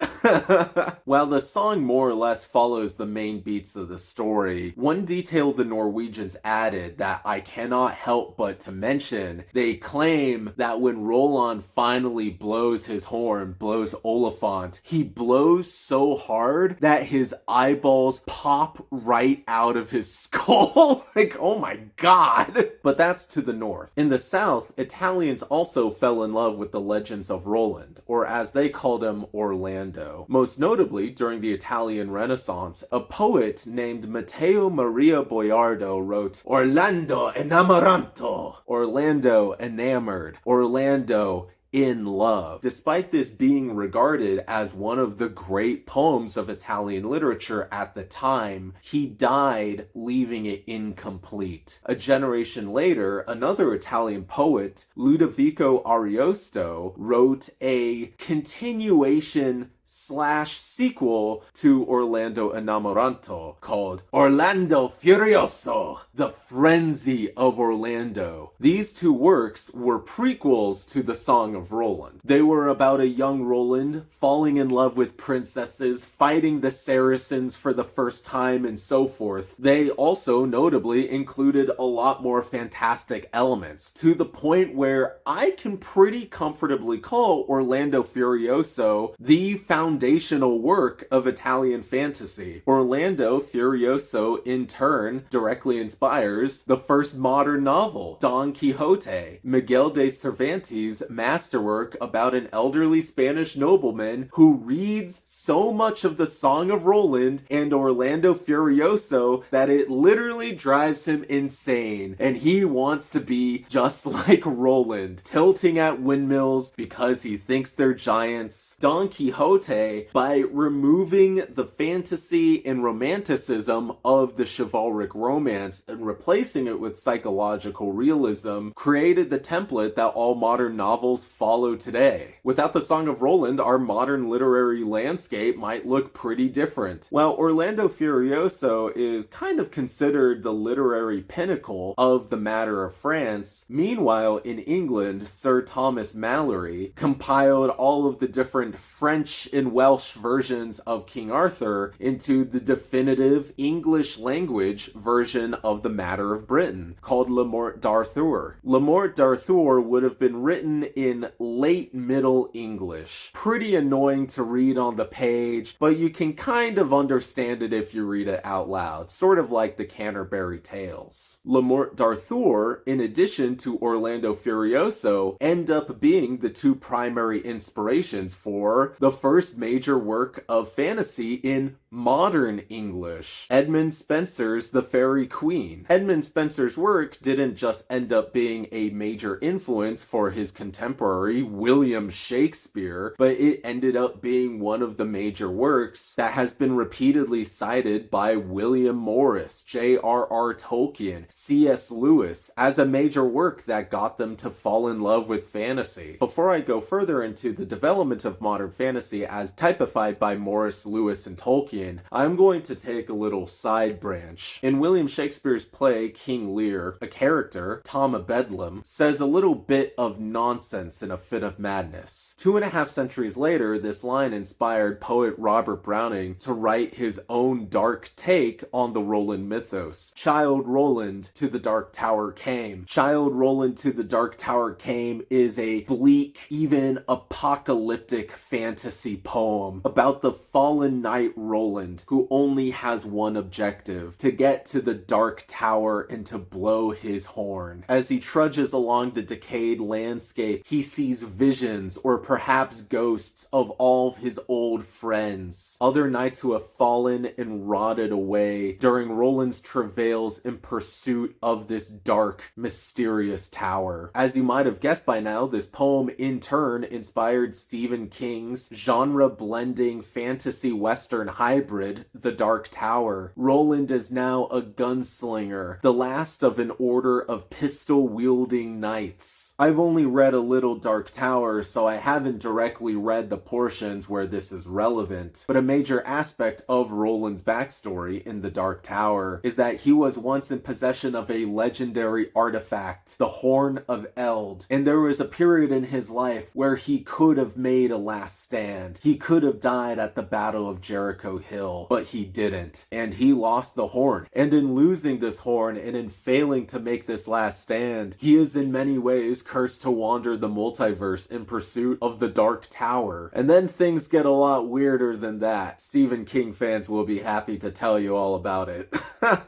While the song more or less follows the main beats of the story, one detail the Norwegians added that I cannot help but to mention, they claim that when Roland finally blows his horn, blows Oliphant, he blows so hard that his eyeballs pop right out of his skull. Like, oh my god. But that's to the north. In the south, Italians also fell in love with the legends of Roland, or as they called him, Orlando. Most notably, during the Italian Renaissance, a poet named Matteo Maria Boiardo wrote, Orlando enamoranto, Orlando enamored, Orlando in love. Despite this being regarded as one of the great poems of Italian literature at the time, he died leaving it incomplete. A generation later, another Italian poet, Ludovico Ariosto, wrote a continuation / sequel to Orlando Enamoranto called Orlando Furioso, The Frenzy of Orlando. These two works were prequels to the Song of Roland. They were about a young Roland falling in love with princesses, fighting the Saracens for the first time, and so forth. They also notably included a lot more fantastic elements, to the point where I can pretty comfortably call Orlando Furioso the foundational work of Italian fantasy. Orlando Furioso, in turn, directly inspires the first modern novel, Don Quixote, Miguel de Cervantes' masterwork about an elderly Spanish nobleman who reads so much of the Song of Roland and Orlando Furioso that it literally drives him insane, and he wants to be just like Roland, tilting at windmills because he thinks they're giants. Don Quixote, by removing the fantasy and romanticism of the chivalric romance and replacing it with psychological realism, created the template that all modern novels follow today. Without the Song of Roland, our modern literary landscape might look pretty different. While Orlando Furioso is kind of considered the literary pinnacle of the matter of France, meanwhile in England, Sir Thomas Malory compiled all of the different French and Welsh versions of King Arthur into the definitive English language version of the Matter of Britain, called Le Morte d'Arthur. Le Morte d'Arthur would have been written in late Middle English. Pretty annoying to read on the page, but you can kind of understand it if you read it out loud, sort of like the Canterbury Tales. Le Morte d'Arthur, in addition to Orlando Furioso, end up being the two primary inspirations for the first major work of fantasy in modern English, Edmund Spenser's The Faerie Queene. Edmund Spenser's work didn't just end up being a major influence for his contemporary William Shakespeare, but it ended up being one of the major works that has been repeatedly cited by William Morris, J.R.R. Tolkien, C.S. Lewis as a major work that got them to fall in love with fantasy. Before I go further into the development of modern fantasy as typified by Morris, Lewis, and Tolkien, I'm going to take a little side branch. In William Shakespeare's play King Lear, a character, Tom of Bedlam, says a little bit of nonsense in a fit of madness. 2.5 centuries later, this line inspired poet Robert Browning to write his own dark take on the Roland mythos. Child Roland to the Dark Tower came. Child Roland to the Dark Tower came is a bleak, even apocalyptic fantasy poem about the fallen knight Roland, who only has one objective: to get to the Dark Tower and to blow his horn. As he trudges along the decayed landscape, he sees visions, or perhaps ghosts, of all of his old friends, other knights who have fallen and rotted away during Roland's travails in pursuit of this dark, mysterious tower. As you might have guessed by now, this poem in turn inspired Stephen King's genre-blending fantasy western hybrid, The Dark Tower. Roland is now a gunslinger, the last of an order of pistol-wielding knights. I've only read a little Dark Tower, so I haven't directly read the portions where this is relevant, but a major aspect of Roland's backstory in The Dark Tower is that he was once in possession of a legendary artifact, the Horn of Eld, and there was a period in his life where he could have made a last stand. He could have died at the Battle of Jericho Hill, but he didn't, and he lost the horn. And in losing this horn, and in failing to make this last stand, he is in many ways cursed to wander the multiverse in pursuit of the Dark Tower. And then things get a lot weirder than that. Stephen King fans will be happy to tell you all about it.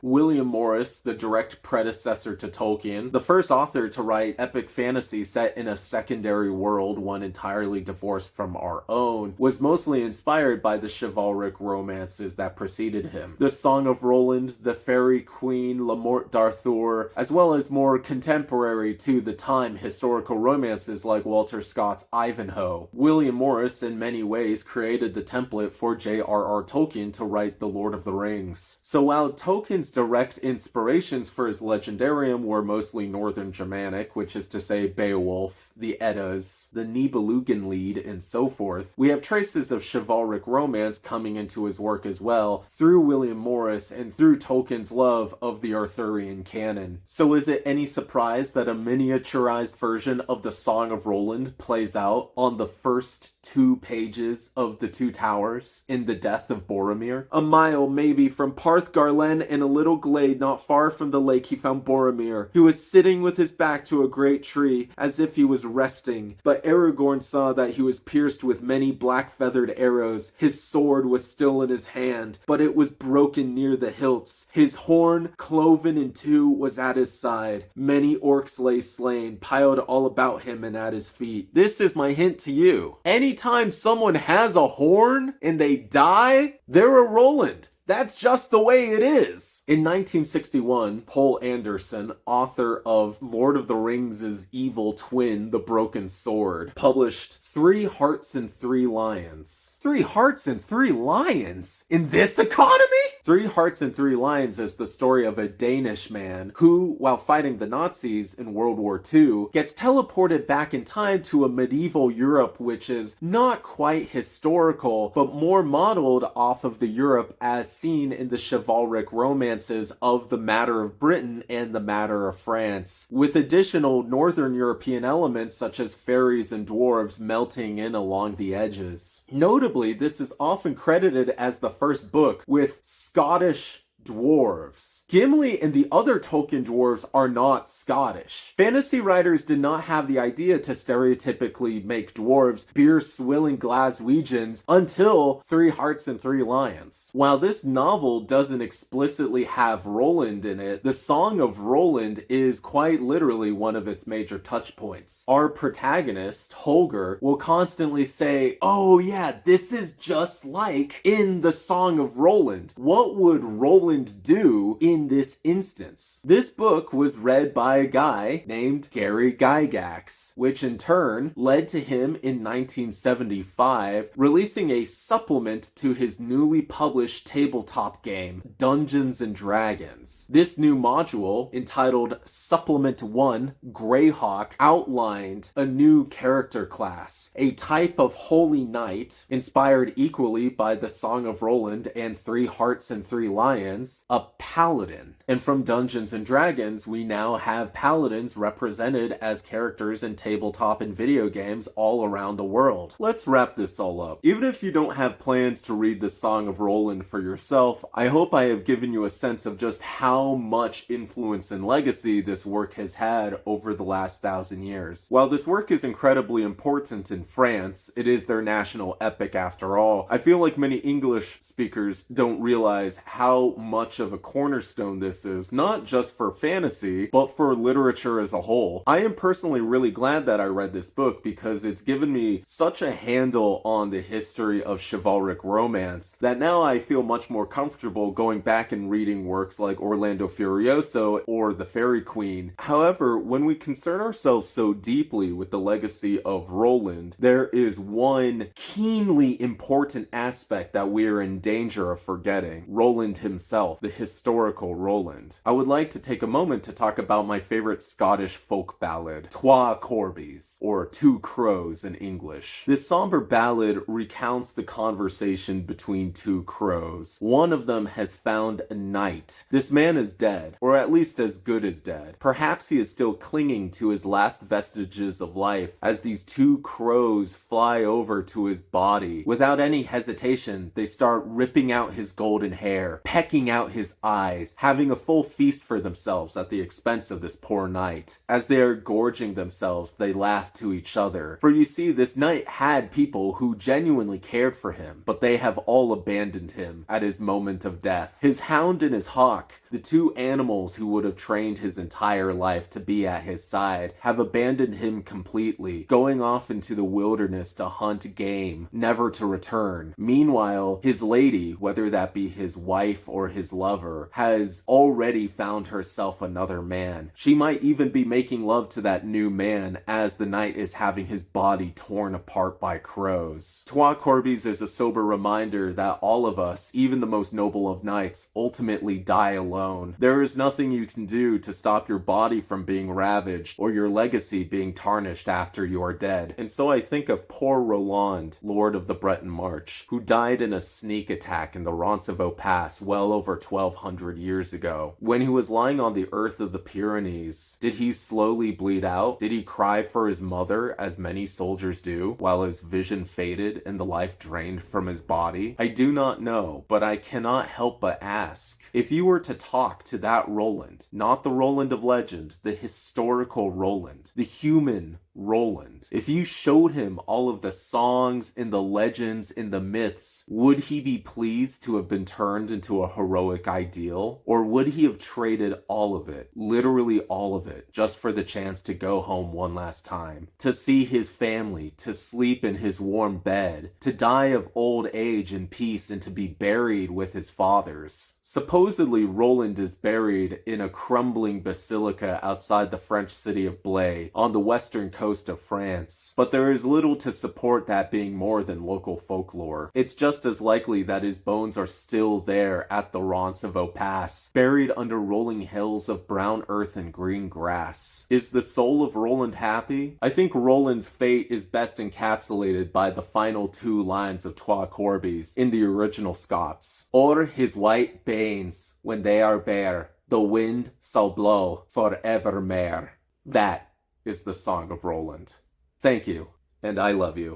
William Morris, the direct predecessor to Tolkien, the first author to write epic fantasy set in a secondary world, one entirely divorced from our own, was mostly inspired by the chivalric romances that preceded him. The Song of Roland, the Fairy Queen, La Morte d'Arthur, as well as more contemporary to the time historical romances like Walter Scott's Ivanhoe. William Morris, in many ways, created the template for J.R.R. Tolkien to write The Lord of the Rings. So while Tolkien's direct inspirations for his legendarium were mostly Northern Germanic, which is to say Beowulf, the Eddas, the Nibelungenlied, and so forth, we have traces of chivalric romance coming into his work as well, through William Morris and through Tolkien's love of the Arthurian canon. So is it any surprise that a miniaturized version of the Song of Roland plays out on the first 2 pages of The Two Towers in The Death of Boromir? A mile maybe from Parth Garlen, in a little glade not far from the lake, he found Boromir, who was sitting with his back to a great tree as if he was resting. But Aragorn saw that he was pierced with many black-feathered arrows. His sword was still in his hand, but it was broken near the hilts. His horn, cloven in 2, was at his side. Many orcs lay slain, piled all about him and at his feet. This is my hint to you. Anytime someone has a horn and they die, they're a Roland. That's just the way it is. In 1961, Poul Anderson, author of Lord of the Rings' evil twin, The Broken Sword, published 3 Hearts and 3 Lions. 3 Hearts and 3 Lions? In this economy? 3 Hearts and 3 Lions is the story of a Danish man who, while fighting the Nazis in World War II, gets teleported back in time to a medieval Europe which is not quite historical, but more modeled off of the Europe as seen in the chivalric romances of the Matter of Britain and the Matter of France, with additional Northern European elements such as fairies and dwarves melting in along the edges. Notably, this is often credited as the first book with Scottish dwarves. Gimli and the other Tolkien dwarves are not Scottish. Fantasy writers did not have the idea to stereotypically make dwarves beer-swilling Glaswegians until 3 Hearts and 3 Lions. While this novel doesn't explicitly have Roland in it, the Song of Roland is quite literally one of its major touch points. Our protagonist, Holger, will constantly say, "Oh yeah, this is just like in the Song of Roland. What would Roland do in this instance?" This book was read by a guy named Gary Gygax, which in turn led to him in 1975 releasing a supplement to his newly published tabletop game, Dungeons and Dragons. This new module, entitled Supplement 1 Greyhawk, outlined a new character class, a type of holy knight inspired equally by the Song of Roland and 3 Hearts and 3 Lions, Rolands, a paladin. And from Dungeons and Dragons, we now have paladins represented as characters in tabletop and video games all around the world. Let's wrap this all up. Even if you don't have plans to read the Song of Roland for yourself, I hope I have given you a sense of just how much influence and legacy this work has had over the last 1,000 years. While this work is incredibly important in France, it is their national epic after all, I feel like many English speakers don't realize how much of a cornerstone this is, not just for fantasy, but for literature as a whole. I am personally really glad that I read this book because it's given me such a handle on the history of chivalric romance that now I feel much more comfortable going back and reading works like Orlando Furioso or The Fairy Queen. However, when we concern ourselves so deeply with the legacy of Roland, there is one keenly important aspect that we are in danger of forgetting: Roland himself, the historical Roland. I would like to take a moment to talk about my favorite Scottish folk ballad, Twa Corbies, or Two Crows in English. This somber ballad recounts the conversation between two crows. One of them has found a knight. This man is dead, or at least as good as dead. Perhaps he is still clinging to his last vestiges of life as these two crows fly over to his body. Without any hesitation, they start ripping out his golden hair, pecking out his eyes, having a full feast for themselves at the expense of this poor knight. As they are gorging themselves, they laugh to each other. For you see, this knight had people who genuinely cared for him, but they have all abandoned him at his moment of death. His hound and his hawk, the two animals who would have trained his entire life to be at his side, have abandoned him completely, going off into the wilderness to hunt game, never to return. Meanwhile, his lady, whether that be his wife or his lover, has already found herself another man. She might even be making love to that new man as the knight is having his body torn apart by crows. Twa Corbies is a sober reminder that all of us, even the most noble of knights, ultimately die alone. There is nothing you can do to stop your body from being ravaged or your legacy being tarnished after you are dead. And so I think of poor Roland, Lord of the Breton March, who died in a sneak attack in the Roncevaux Pass well over 1,200 years ago. When he was lying on the earth of the Pyrenees, did he slowly bleed out? Did he cry for his mother, as many soldiers do, while his vision faded and the life drained from his body? I do not know, but I cannot help but ask. If you were to talk to that Roland, not the Roland of legend, the historical Roland, the human Roland, if you showed him all of the songs and the legends and the myths, would he be pleased to have been turned into a heroic ideal? Or would he have traded all of it, literally all of it, just for the chance to go home one last time, to see his family, to sleep in his warm bed, to die of old age in peace, and to be buried with his fathers? Supposedly, Roland is buried in a crumbling basilica outside the French city of Blaye, on the western coast of France. But there is little to support that being more than local folklore. It's just as likely that his bones are still there at the Roncevaux Pass, buried under rolling hills of brown earth and green grass. Is the soul of Roland happy? I think Roland's fate is best encapsulated by the final two lines of Twa Corbies in the original Scots. O'er his white banes, when they are bare, the wind shall blow for evermore. That is the Song of Roland. Thank you, and I love you.